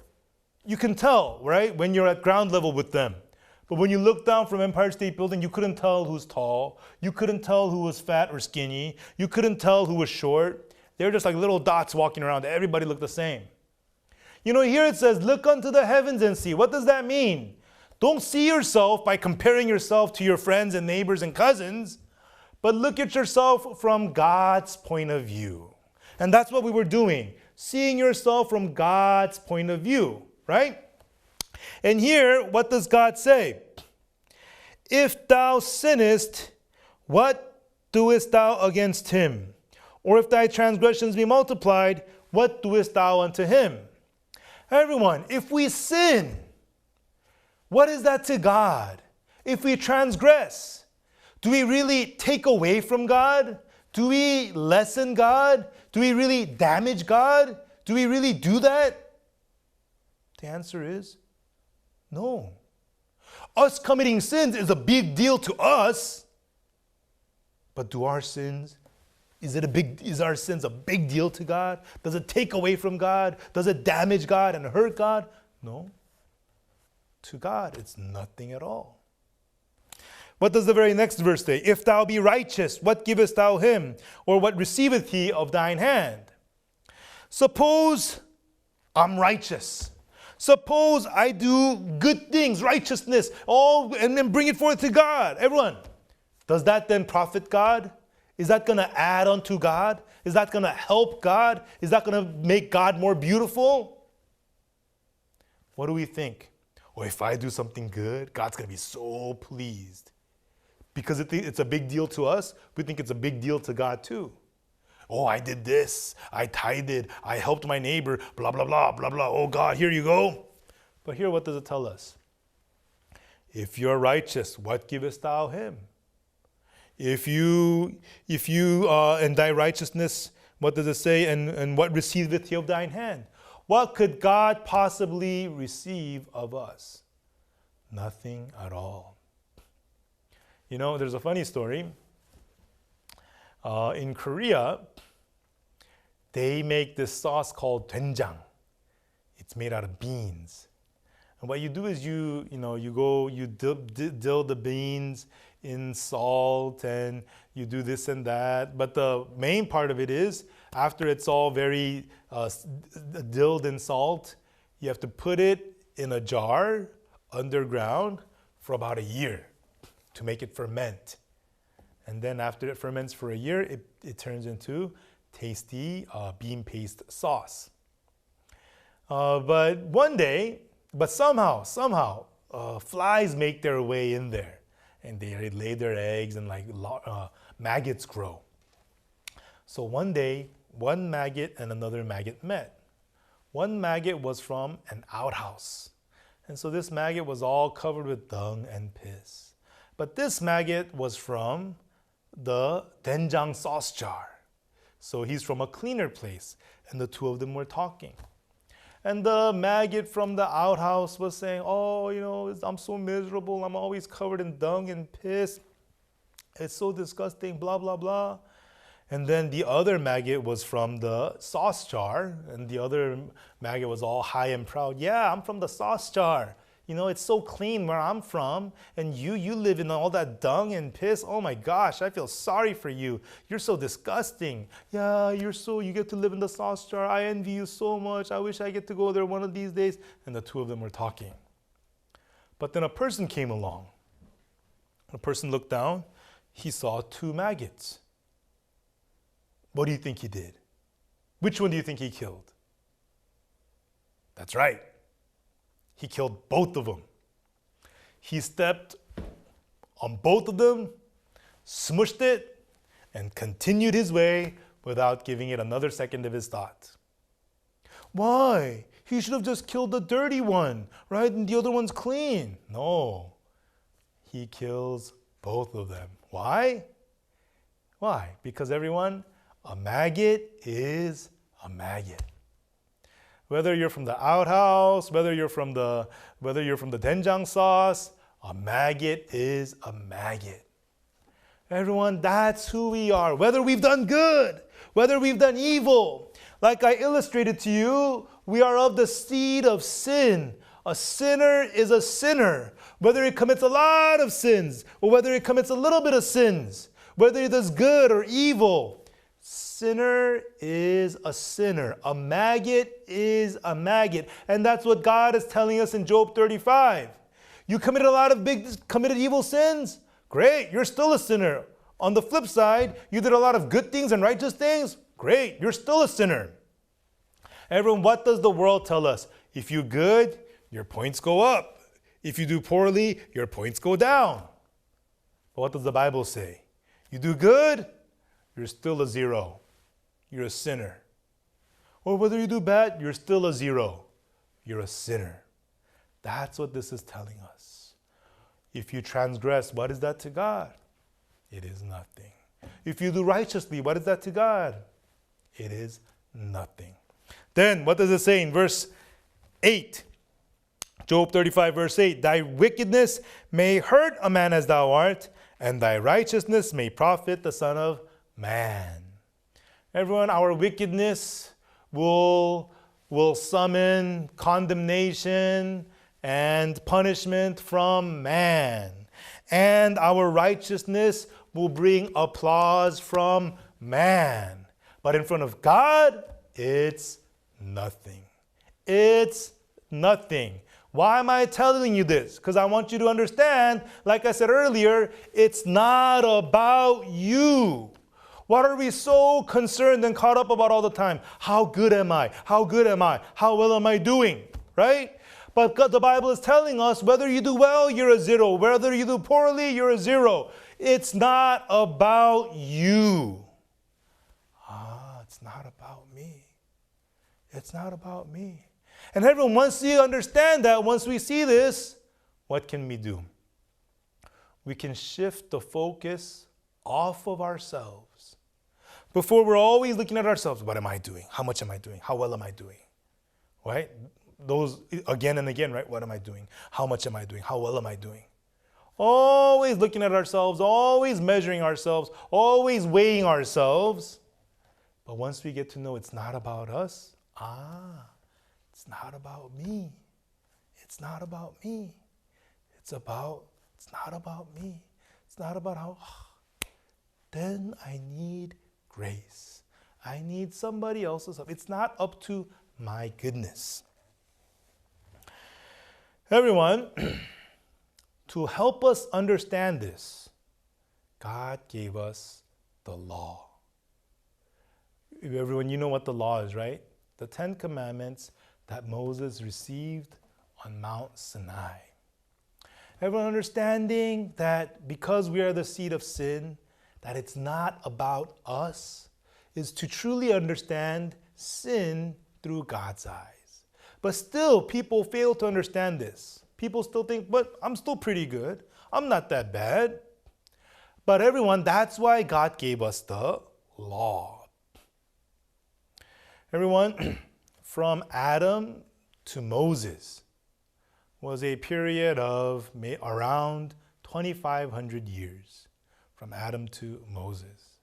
You can tell, right, when you're at ground level with them. But when you look down from Empire State Building, you couldn't tell who's tall. You couldn't tell who was fat or skinny. You couldn't tell who was short. They were just like little dots walking around. Everybody looked the same. Here it says, look unto the heavens and see. What does that mean? Don't see yourself by comparing yourself to your friends and neighbors and cousins, but look at yourself from God's point of view. And that's what we were doing, seeing yourself from God's point of view, right? And here, what does God say? If thou sinnest, what doest thou against him? Or if thy transgressions be multiplied, what doest thou unto him? Everyone, if we sin, what is that to God? If we transgress, do we really take away from God? Do we lessen God? Do we really damage God? Do we really do that? The answer is no. Us committing sins is a big deal to us, but do our sins, is our sins a big deal to God? Does it take away from God? Does it damage God and hurt God? No. To God, it's nothing at all. What does the very next verse say? If thou be righteous, what givest thou him? Or what receiveth he of thine hand? Suppose I'm righteous. Suppose I do good things, righteousness, and then bring it forth to God. Everyone, does that then profit God? Is that going to add unto God? Is that going to help God? Is that going to make God more beautiful? What do we think? Well, if I do something good, God's going to be so pleased. Because it's a big deal to us, we think it's a big deal to God too. Oh, I did this. I tithed. I helped my neighbor. Blah, blah, blah, blah, blah. Oh, God, here you go. But here, what does it tell us? If you're righteous, what givest thou him? If you and thy righteousness, what does it say? And what receiveth he of thine hand? What could God possibly receive of us? Nothing at all. There's a funny story. In Korea, they make this sauce called 된장. It's made out of beans. And what you do is you dill the beans in salt, and you do this and that. But the main part of it is, after it's all very dilled in salt, you have to put it in a jar underground for about a year to make it ferment. And then after it ferments for a year, it turns into tasty bean paste sauce. But somehow, flies make their way in there, and they lay their eggs, and maggots grow. So one day, one maggot and another maggot met. One maggot was from an outhouse, and so this maggot was all covered with dung and piss. But this maggot was from the 된장 sauce jar. So he's from a cleaner place, and the two of them were talking. And the maggot from the outhouse was saying, oh, I'm so miserable. I'm always covered in dung and piss. It's so disgusting, blah, blah, blah. And then the other maggot was from the sauce jar, and the other maggot was all high and proud. Yeah, I'm from the sauce jar. It's so clean where I'm from, and you live in all that dung and piss. Oh my gosh, I feel sorry for you. You're so disgusting. Yeah, you get to live in the sauce jar. I envy you so much. I wish I get to go there one of these days. And the two of them were talking. But then a person came along. A person looked down. He saw two maggots. What do you think he did? Which one do you think he killed? That's right. He killed both of them. He stepped on both of them, smushed it, and continued his way without giving it another second of his thought. Why? He should have just killed the dirty one, right? And the other one's clean. No. He kills both of them. Why? Why? Because everyone, a maggot is a maggot. Whether you're from the outhouse, whether you're from the 된장 sauce, a maggot is a maggot. Everyone, that's who we are. Whether we've done good, whether we've done evil. Like I illustrated to you, we are of the seed of sin. A sinner is a sinner. Whether he commits a lot of sins, or whether he commits a little bit of sins, whether he does good or evil, sinner is a sinner. A maggot is a maggot. And that's what God is telling us in Job 35. You committed a lot of committed evil sins? Great, you're still a sinner. On the flip side, you did a lot of good things and righteous things? Great, you're still a sinner. Everyone, what does the world tell us? If you good, your points go up. If you do poorly, your points go down. But what does the Bible say? You do good, you're still a zero. You're a sinner. Or whether you do bad, you're still a zero. You're a sinner. That's what this is telling us. If you transgress, what is that to God? It is nothing. If you do righteously, what is that to God? It is nothing. Then, what does it say in verse 8? Job 35, verse 8. Thy wickedness may hurt a man as thou art, and thy righteousness may profit the Son of Man. Everyone, our wickedness will summon condemnation and punishment from man. And our righteousness will bring applause from man. But in front of God, it's nothing. It's nothing. Why am I telling you this? Because I want you to understand, like I said earlier, it's not about you. What are we so concerned and caught up about all the time? How good am I? How good am I? How well am I doing? Right? But the Bible is telling us whether you do well, you're a zero. Whether you do poorly, you're a zero. It's not about you. It's not about me. It's not about me. And everyone, once you understand that, once we see this, what can we do? We can shift the focus off of ourselves. Before, we're always looking at ourselves. What am I doing? How much am I doing? How well am I doing? Right? Those again and again, right? What am I doing? How much am I doing? How well am I doing? Always looking at ourselves, always measuring ourselves, always weighing ourselves. But once we get to know it's not about us, it's not about me. It's not about me. It's not about me. It's not about how, then I need grace. I need somebody else's help. It's not up to my goodness. Everyone, to help us understand this, God gave us the law. Everyone, you know what the law is, right? The 10 Commandments that Moses received on Mount Sinai. Everyone understanding that because we are the seed of sin, that it's not about us, is to truly understand sin through God's eyes. But still, people fail to understand this. People still think, but I'm still pretty good. I'm not that bad. But everyone, that's why God gave us the law. Everyone, from Adam to Moses was a period of around 2,500 years, from Adam to Moses.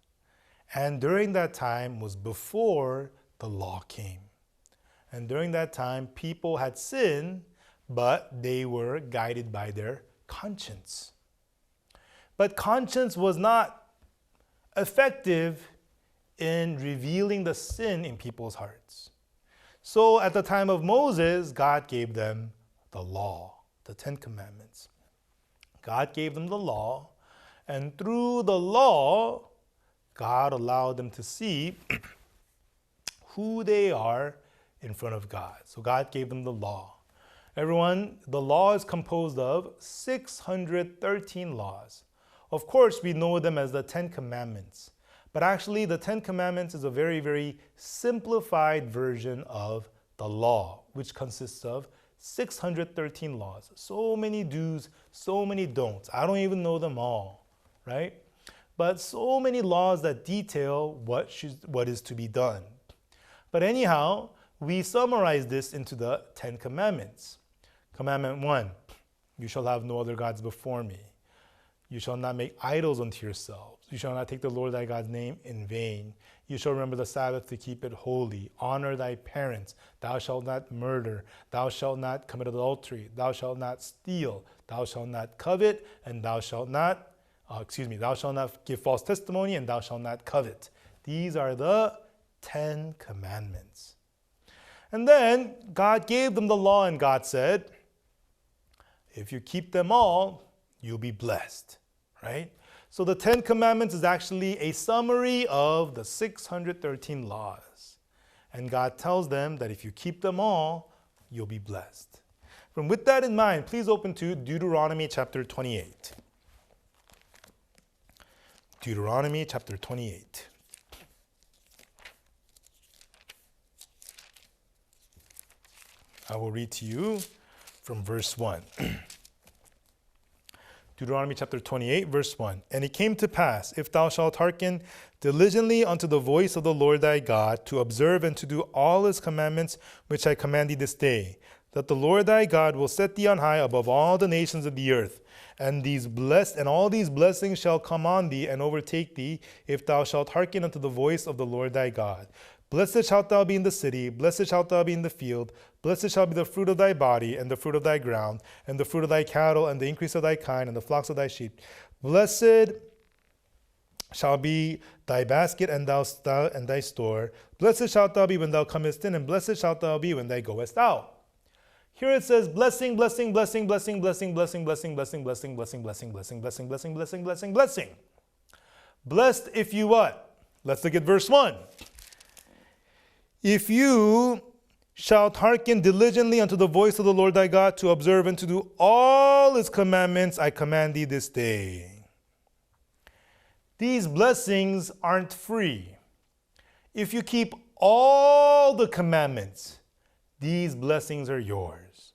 And during that time was before the law came. And during that time, people had sinned, but they were guided by their conscience. But conscience was not effective in revealing the sin in people's hearts. So at the time of Moses, God gave them the law, the 10 Commandments. God gave them the law, and through the law, God allowed them to see who they are in front of God. So God gave them the law. Everyone, the law is composed of 613 laws. Of course, we know them as the 10 Commandments. But actually, the 10 Commandments is a very, very simplified version of the law, which consists of 613 laws. So many do's, so many don'ts. I don't even know them all, right? But so many laws that detail what is to be done. But anyhow, we summarize this into the 10 Commandments. Commandment 1, you shall have no other gods before me. You shall not make idols unto yourselves. You shall not take the Lord thy God's name in vain. You shall remember the Sabbath to keep it holy. Honor thy parents. Thou shalt not murder. Thou shalt not commit adultery. Thou shalt not steal. Thou shalt not covet. And thou shalt not give false testimony, and thou shalt not covet. These are the 10 Commandments. And then God gave them the law, and God said, if you keep them all, you'll be blessed, right? So the 10 Commandments is actually a summary of the 613 laws. And God tells them that if you keep them all, you'll be blessed. With that in mind, please open to Deuteronomy Chapter 28. Deuteronomy Chapter 28. I will read to you from verse 1. Deuteronomy chapter 28, verse 1. And it came to pass, if thou shalt hearken diligently unto the voice of the Lord thy God, to observe and to do all his commandments which I command thee this day, that the Lord thy God will set thee on high above all the nations of the earth. And all these blessings shall come on thee and overtake thee, if thou shalt hearken unto the voice of the Lord thy God. Blessed shalt thou be in the city, blessed shalt thou be in the field, blessed shall be the fruit of thy body, and the fruit of thy ground, and the fruit of thy cattle, and the increase of thy kind, and the flocks of thy sheep. Blessed shall be thy basket and thy store. Blessed shalt thou be when thou comest in, and blessed shalt thou be when thou goest out. Here it says blessing, blessing, blessing, blessing, blessing, blessing, blessing, blessing, blessing, blessing, blessing, blessing, blessing, blessing, blessing, blessing, blessing. Blessed if you what? Let's look at verse 1. If you shalt hearken diligently unto the voice of the Lord thy God, to observe and to do all his commandments I command thee this day. These blessings aren't free. If you keep all the commandments, these blessings are yours.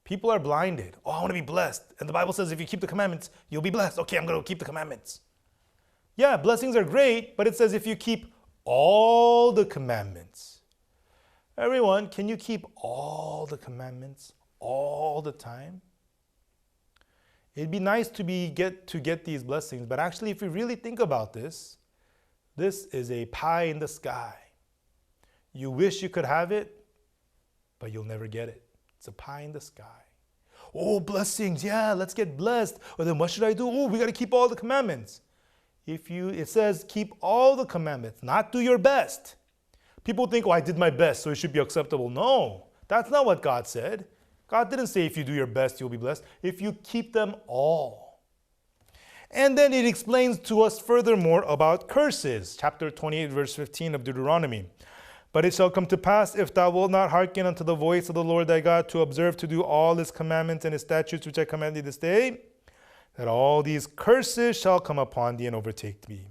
People are blinded. Oh, I want to be blessed. And the Bible says if you keep the commandments, you'll be blessed. Okay, I'm going to keep the commandments. Yeah, blessings are great, but it says if you keep all the commandments. Everyone, can you keep all the commandments all the time? It'd be nice to get these blessings, but actually if we really think about this, This is a pie in the sky. You wish you could have it, but you'll never get it. It's a pie in the sky. Oh, blessings. Yeah, let's get blessed. Well, then what should I do? Oh, we got to keep all the commandments. It says keep all the commandments, not do your best. People think, oh, I did my best, so it should be acceptable. No, that's not what God said. God didn't say if you do your best, you'll be blessed. If you keep them all. And then it explains to us furthermore about curses. Chapter 28, verse 15 of Deuteronomy. But it shall come to pass, if thou wilt not hearken unto the voice of the Lord thy God, to observe to do all his commandments and his statutes which I command thee this day, that all these curses shall come upon thee and overtake thee.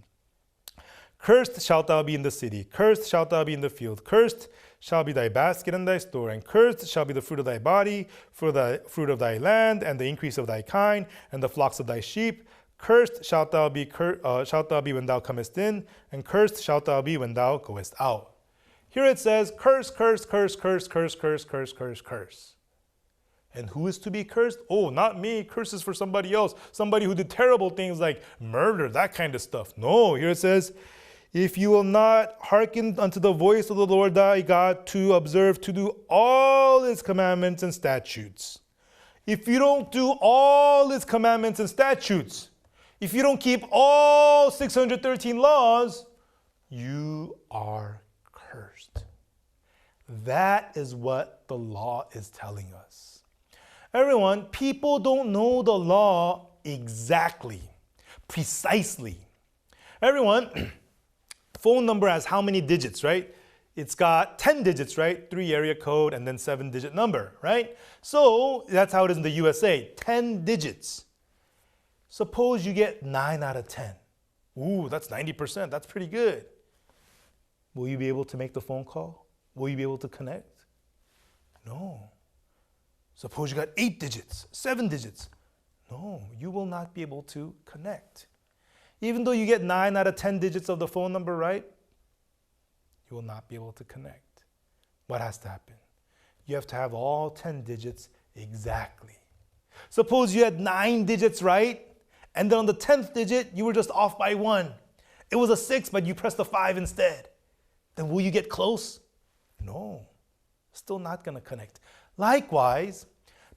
Cursed shalt thou be in the city, cursed shalt thou be in the field, cursed shall be thy basket and thy store, and cursed shall be the fruit of thy body, for the fruit of thy land, and the increase of thy kind, and the flocks of thy sheep. Cursed shalt thou be when thou comest in, and cursed shalt thou be when thou goest out. Here it says, curse, curse, curse, curse, curse, curse, curse, curse, curse. And who is to be cursed? Oh, not me. Curse is for somebody else. Somebody who did terrible things like murder, that kind of stuff. No, here it says, if you will not hearken unto the voice of the Lord thy God to observe to do all his commandments and statutes. If you don't do all his commandments and statutes, if you don't keep all 613 laws, you are cursed. That is what the law is telling us. Everyone, people don't know the law exactly, precisely. Everyone, phone number has how many digits, right? It's got 10 digits, right? 3 area code and then 7-digit number, right? So that's how it is in the USA, 10 digits. Suppose you get 9 out of 10. Ooh, that's 90%. That's pretty good. Will you be able to make the phone call? Will you be able to connect? No. Suppose you got 8 digits, 7 digits. No, you will not be able to connect. Even though you get 9 out of 10 digits of the phone number right, you will not be able to connect. What has to happen? You have to have all 10 digits exactly. Suppose you had 9 digits right, and then on the 10th digit, you were just off by 1. It was a 6, but you pressed a 5 instead. Then will you get close? No, still not going to connect. Likewise,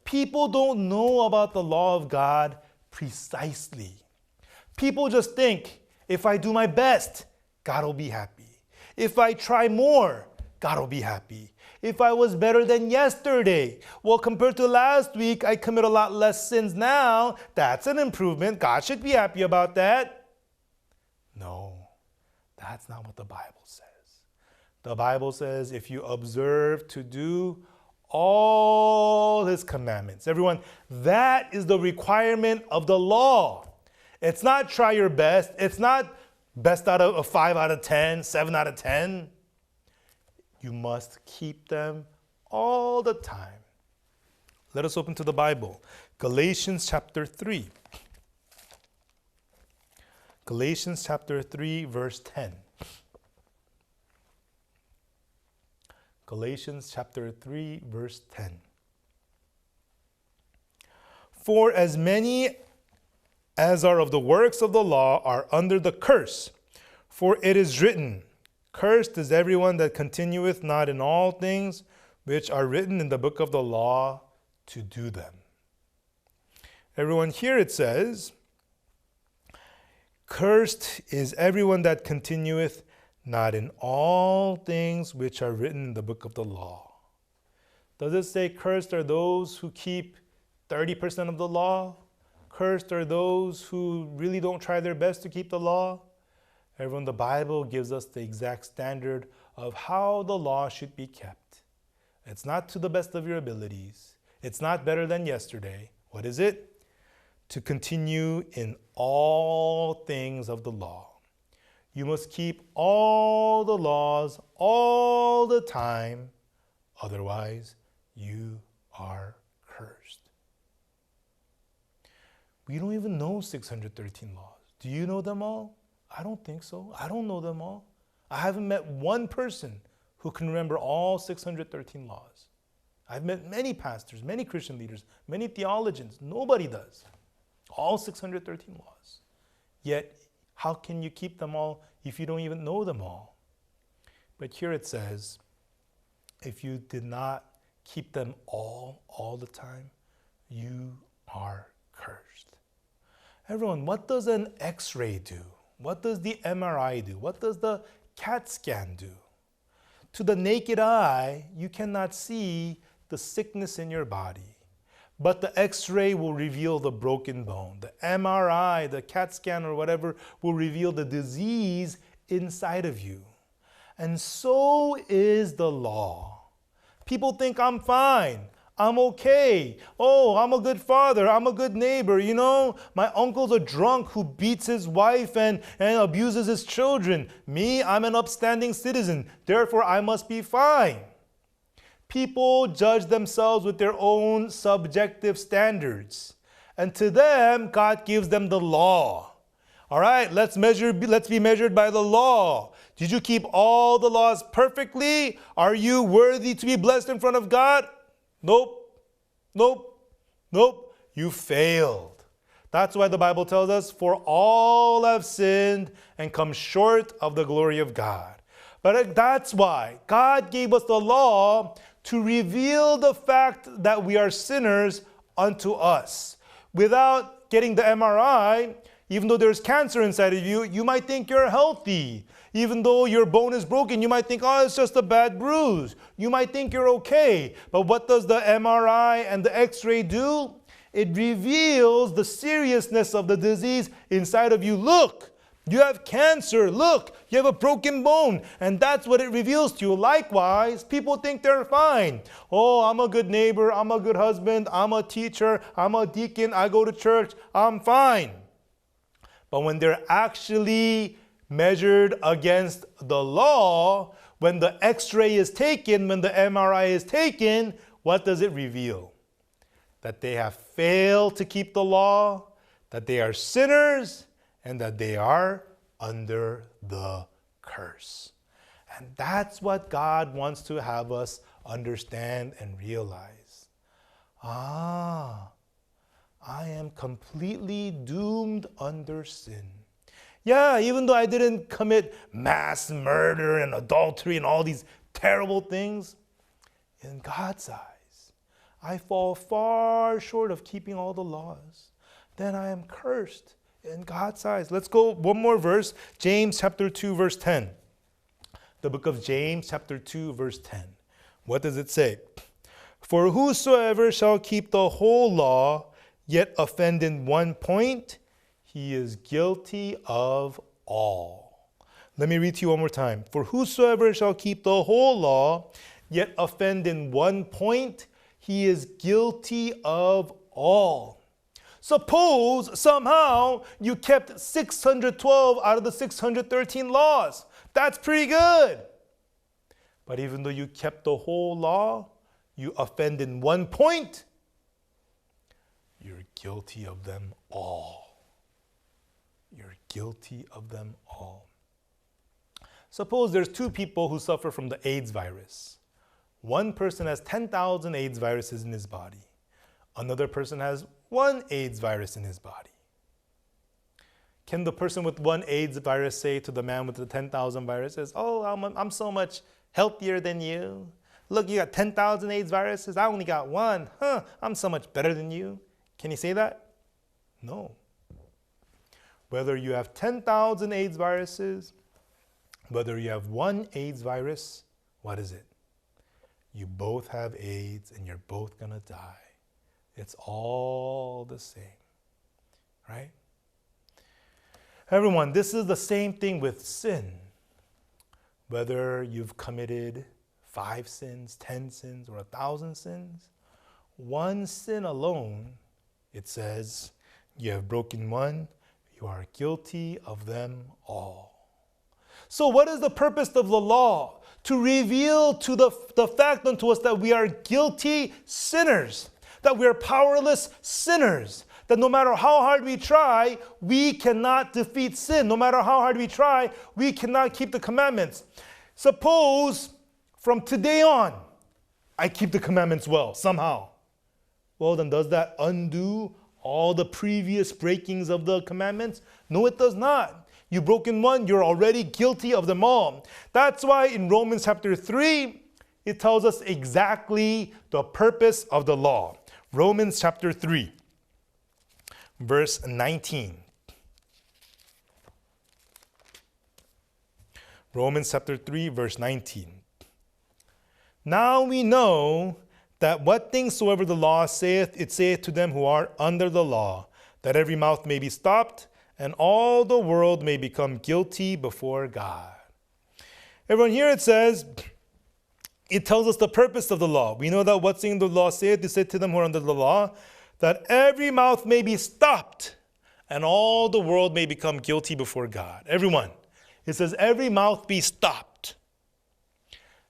people don't know about the law of God precisely. People just think, if I do my best, God will be happy. If I try more, God will be happy. If I was better than yesterday, well, compared to last week, I commit a lot less sins now. That's an improvement. God should be happy about that. No, that's not what the Bible says. The Bible says if you observe to do all his commandments. Everyone, that is the requirement of the law. It's not try your best. It's not best out of 5 out of 10, 7 out of 10. You must keep them all the time. Let us open to the Bible. Galatians chapter 3. Galatians chapter 3, verse 10. Galatians chapter 3, verse 10. For as many as are of the works of the law are under the curse. For it is written, cursed is everyone that continueth not in all things which are written in the book of the law to do them. Everyone, here it says, cursed is everyone that continueth not in all things which are written in the book of the law. Does it say cursed are those who keep 30% of the law? Cursed are those who really don't try their best to keep the law? Everyone, the Bible gives us the exact standard of how the law should be kept. It's not to the best of your abilities. It's not better than yesterday. What is it? To continue in all things of the law. You must keep all the laws all the time. Otherwise, you are cursed. We don't even know 613 laws. Do you know them all? I don't think so. I don't know them all. I haven't met one person who can remember all 613 laws. I've met many pastors, many Christian leaders, many theologians. Nobody does. All 613 laws. Yet, How can you keep them all if you don't even know them all? But here it says, if you did not keep them all the time, you are cursed. Everyone, what does an X-ray do? What does the MRI do? What does the CAT scan do? To the naked eye, you cannot see the sickness in your body. But the X-ray will reveal the broken bone. The MRI, the CAT scan or whatever will reveal the disease inside of you. And so is the law. People think I'm fine. I'm okay. Oh, I'm a good father. I'm a good neighbor. You know, my uncle's a drunk who beats his wife and abuses his children. Me, I'm an upstanding citizen. Therefore, I must be fine. People judge themselves with their own subjective standards. And to them, God gives them the law. All right, let's be measured by the law. Did you keep all the laws perfectly? Are you worthy to be blessed in front of God? Nope. You failed. That's why the Bible tells us, for all have sinned and come short of the glory of God. But that's why God gave us the law to reveal the fact that we are sinners unto us. Without getting the MRI, even though there's cancer inside of you, you might think you're healthy. Even though your bone is broken, you might think, oh, it's just a bad bruise. You might think you're okay. But what does the MRI and the X-ray do? It reveals the seriousness of the disease inside of you. Look, you have cancer. Look, you have a broken bone. And that's what it reveals to you. Likewise, people think they're fine. Oh, I'm a good neighbor. I'm a good husband. I'm a teacher. I'm a deacon. I go to church. I'm fine. But when they're actually measured against the law, when the X-ray is taken, when the MRI is taken, what does it reveal? That they have failed to keep the law, that they are sinners, and that they are under the curse. And that's what God wants to have us understand and realize. I am completely doomed under sin. Yeah, even though I didn't commit mass murder and adultery and all these terrible things, in God's eyes, I fall far short of keeping all the laws. Then I am cursed in God's eyes. Let's go one more verse, James chapter 2, verse 10. The book of James chapter 2, verse 10. What does it say? For whosoever shall keep the whole law, yet offend in one point, he is guilty of all. Let me read to you one more time. For whosoever shall keep the whole law, yet offend in one point, he is guilty of all. Suppose somehow you kept 612 out of the 613 laws. That's pretty good. But even though you kept the whole law, you offend in one point, you're guilty of them all. You're guilty of them all. Suppose there's two people who suffer from the AIDS virus. One person has 10,000 AIDS viruses in his body. Another person has one AIDS virus in his body. Can the person with one AIDS virus say to the man with the 10,000 viruses, oh, I'm so much healthier than you. Look, you got 10,000 AIDS viruses. I only got one. I'm so much better than you. Can he say that? No. Whether you have 10,000 AIDS viruses, whether you have one AIDS virus, what is it? You both have AIDS and you're both going to die. It's all the same, right? Everyone, this is the same thing with sin. Whether you've committed 5 sins, 10 sins, or 1,000 sins, one sin alone, it says, you have broken one, you are guilty of them all. So what is the purpose of the law? To reveal to the fact unto us that we are guilty sinners, that we are powerless sinners, that no matter how hard we try, we cannot defeat sin. No matter how hard we try, we cannot keep the commandments. Suppose from today on, I keep the commandments well, somehow. Well, then does that undo all the previous breakings of the commandments? No, it does not. You've broken one, you're already guilty of them all. That's why in Romans chapter 3, it tells us exactly the purpose of the law. Romans chapter 3, verse 19. Romans chapter 3, verse 19. Now we know that what things soever the law saith, it saith to them who are under the law, that every mouth may be stopped, and all the world may become guilty before God. Everyone, here it says, it tells us the purpose of the law. We know that what things the law saith, it saith to them who are under the law, that every mouth may be stopped, and all the world may become guilty before God. Everyone, it says every mouth be stopped.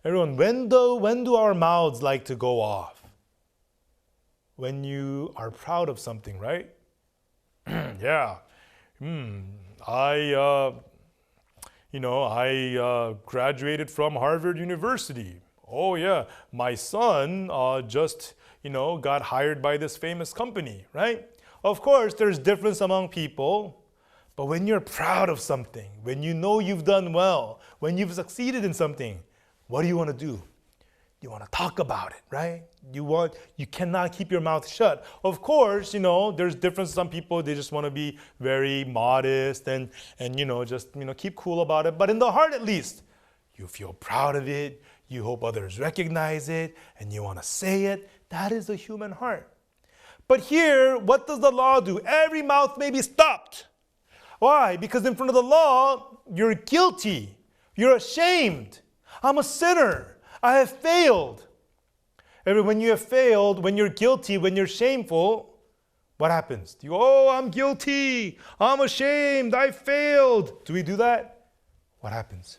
Everyone, when do our mouths like to go off? When you are proud of something, right? Yeah. I graduated from Harvard University. Oh yeah, my son just got hired by this famous company, right? Of course, there's difference among people, but when you're proud of something, when you know you've done well, when you've succeeded in something, what do you want to do? You want to talk about it, right? You cannot keep your mouth shut. Of course, there's difference. Some people, they just want to be very modest and just keep cool about it. But in the heart, at least, you feel proud of it. You hope others recognize it, and you want to say it. That is the human heart. But here, what does the law do? Every mouth may be stopped. Why? Because in front of the law, you're guilty. You're ashamed. I'm a sinner. I have failed. When you have failed, when you're guilty, when you're shameful, what happens? You go, oh, I'm guilty. I'm ashamed. I failed. Do we do that? What happens?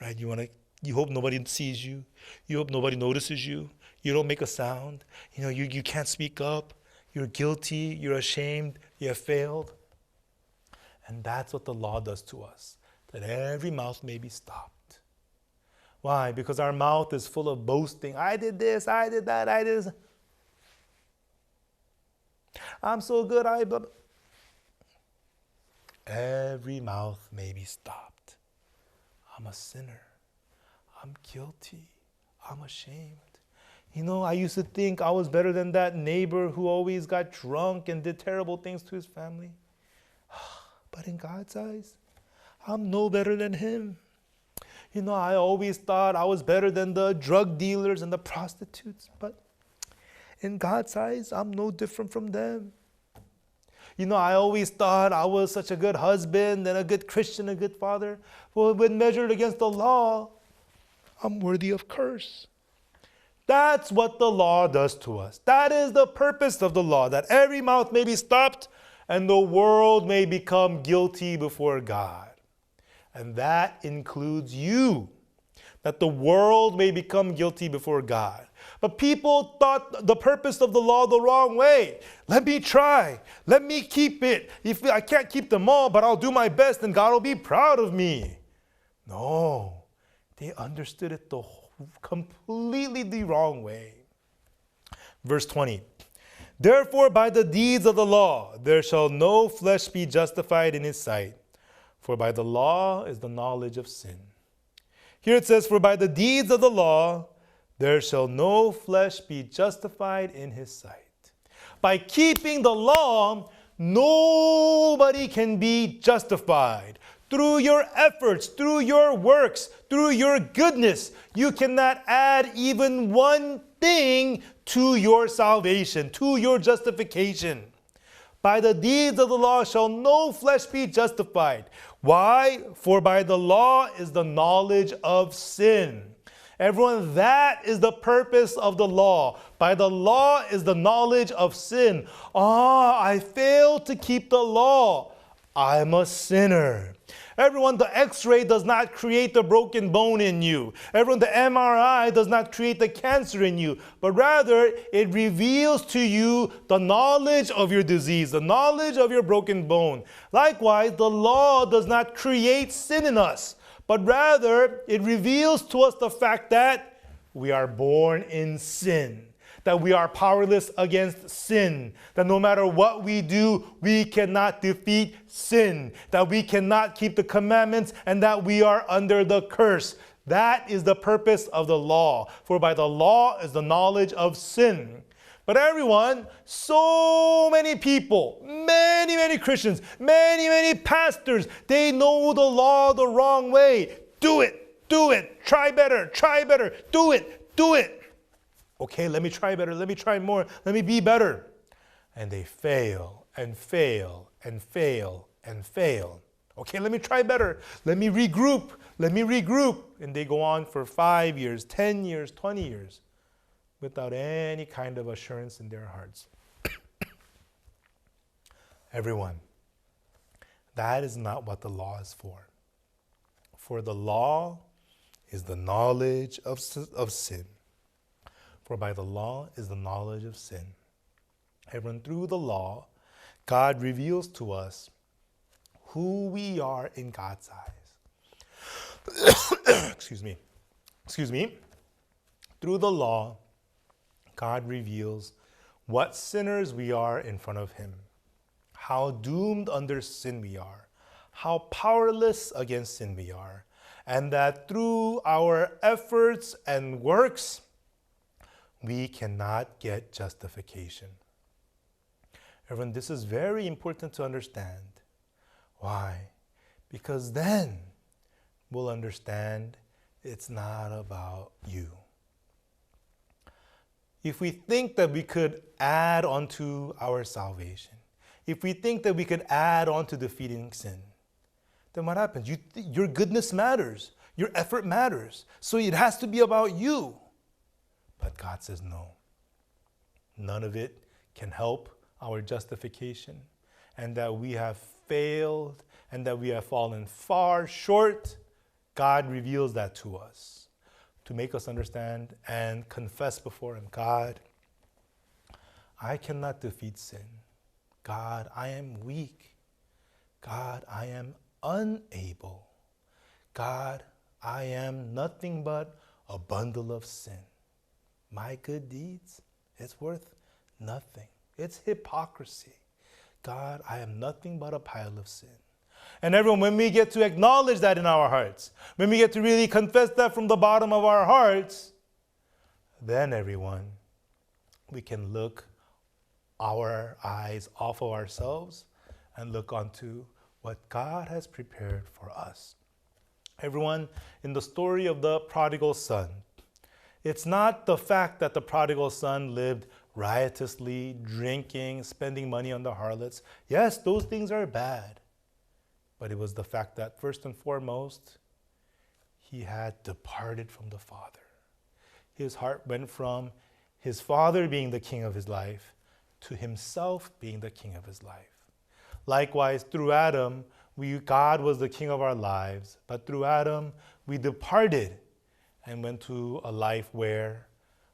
Right? You hope nobody sees you. You hope nobody notices you. You don't make a sound. You can't speak up. You're guilty. You're ashamed. You have failed. And that's what the law does to us, that every mouth may be stopped. Why? Because our mouth is full of boasting. I did this, I did that, I did this. I'm so good, Every mouth may be stopped. I'm a sinner. I'm guilty. I'm ashamed. I used to think I was better than that neighbor who always got drunk and did terrible things to his family. But in God's eyes, I'm no better than him. I always thought I was better than the drug dealers and the prostitutes. But in God's eyes, I'm no different from them. I always thought I was such a good husband and a good Christian, a good father. Well, when measured against the law, I'm worthy of curse. That's what the law does to us. That is the purpose of the law, that every mouth may be stopped and the world may become guilty before God. And that includes you, that the world may become guilty before God. But people thought the purpose of the law the wrong way. Let me try. Let me keep it. If I can't keep them all, but I'll do my best and God will be proud of me. No, they understood it completely the wrong way. Verse 20. Therefore, by the deeds of the law, there shall no flesh be justified in his sight. For by the law is the knowledge of sin. Here it says, for by the deeds of the law, there shall no flesh be justified in his sight. By keeping the law, nobody can be justified. Through your efforts, through your works, through your goodness, you cannot add even one thing to your salvation, to your justification. By the deeds of the law shall no flesh be justified. Why? For by the law is the knowledge of sin. Everyone, that is the purpose of the law. By the law is the knowledge of sin. I failed to keep the law. I'm a sinner. Everyone, the X-ray does not create the broken bone in you. Everyone, the MRI does not create the cancer in you. But rather, it reveals to you the knowledge of your disease, the knowledge of your broken bone. Likewise, the law does not create sin in us. But rather, it reveals to us the fact that we are born in sin. that we are powerless against sin, that no matter what we do, we cannot defeat sin, that we cannot keep the commandments, and that we are under the curse. That is the purpose of the law. For by the law is the knowledge of sin. But everyone, so many people, many Christians, many pastors, they know the law the wrong way. Do it, try better, do it. Okay, let me try better, let me try more, let me be better. And they fail and fail and fail and fail. Okay, let me try better, let me regroup. And they go on for 5 years, 10 years, 20 years without any kind of assurance in their hearts. Everyone, that is not what the law is for. For the law is the knowledge of sin. For by the law is the knowledge of sin. Everyone, through the law, God reveals to us who we are in God's eyes. Excuse me. Through the law, God reveals what sinners we are in front of Him, how doomed under sin we are, how powerless against sin we are, and that through our efforts and works, we cannot get justification. Everyone, this is very important to understand. Why? Because then we'll understand it's not about you. If we think that we could add on to our salvation, if we think that we could add on to defeating sin, then what happens? Your goodness matters. Your effort matters. So it has to be about you. But God says no. None of it can help our justification, and that we have failed and that we have fallen far short. God reveals that to us to make us understand and confess before Him. God, I cannot defeat sin. God, I am weak. God, I am unable. God, I am nothing but a bundle of sin. My good deeds, it's worth nothing. It's hypocrisy. God, I am nothing but a pile of sin. And everyone, when we get to acknowledge that in our hearts, when we get to really confess that from the bottom of our hearts, then everyone, we can look our eyes off of ourselves and look onto what God has prepared for us. Everyone, in the story of the prodigal son, it's not the fact that the prodigal son lived riotously, drinking, spending money on the harlots. Yes, those things are bad. But it was the fact that first and foremost, he had departed from the Father. His heart went from his father being the king of his life to himself being the king of his life. Likewise, through Adam, God was the king of our lives. But through Adam, we departed and went to a life where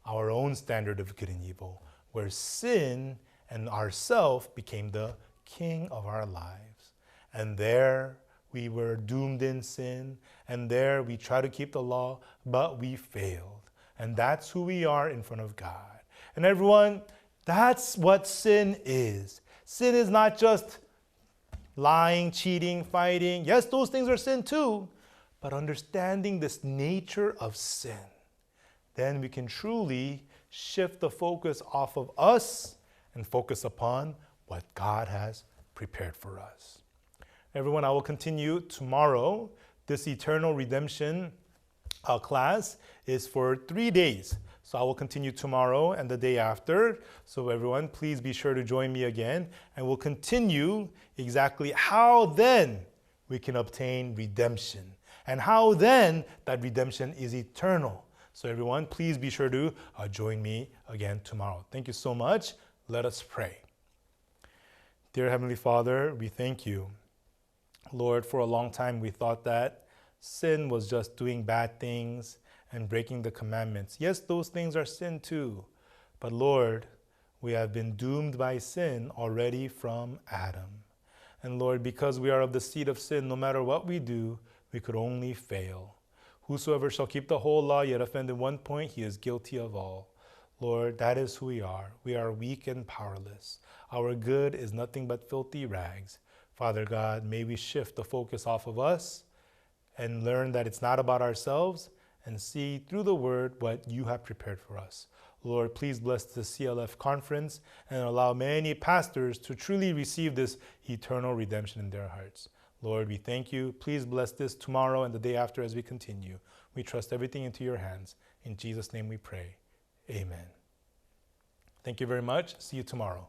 our own standard of good and evil, where sin and ourself became the king of our lives. And there we were doomed in sin, and there we tried to keep the law, but we failed. And that's who we are in front of God. And everyone, that's what sin is. Sin is not just lying, cheating, fighting. Yes, those things are sin too. But understanding this nature of sin, then we can truly shift the focus off of us and focus upon what God has prepared for us. Everyone, I will continue tomorrow. This eternal redemption class is for 3 days. So I will continue tomorrow and the day after. So everyone, please be sure to join me again. And we'll continue exactly how then we can obtain redemption. And how then that redemption is eternal. So everyone, please be sure to join me again tomorrow. Thank you so much. Let us pray. Dear Heavenly Father, we thank you. Lord, for a long time we thought that sin was just doing bad things and breaking the commandments. Yes, those things are sin too. But Lord, we have been doomed by sin already from Adam. And Lord, because we are of the seed of sin, no matter what we do, we could only fail. Whosoever shall keep the whole law yet offend in one point, he is guilty of all. Lord, that is who we are. We are weak and powerless. Our good is nothing but filthy rags. Father God, may we shift the focus off of us and learn that it's not about ourselves and see through the word what you have prepared for us. Lord, please bless the CLF conference and allow many pastors to truly receive this eternal redemption in their hearts. Lord, we thank you. Please bless this tomorrow and the day after as we continue. We trust everything into your hands. In Jesus' name we pray. Amen. Thank you very much. See you tomorrow.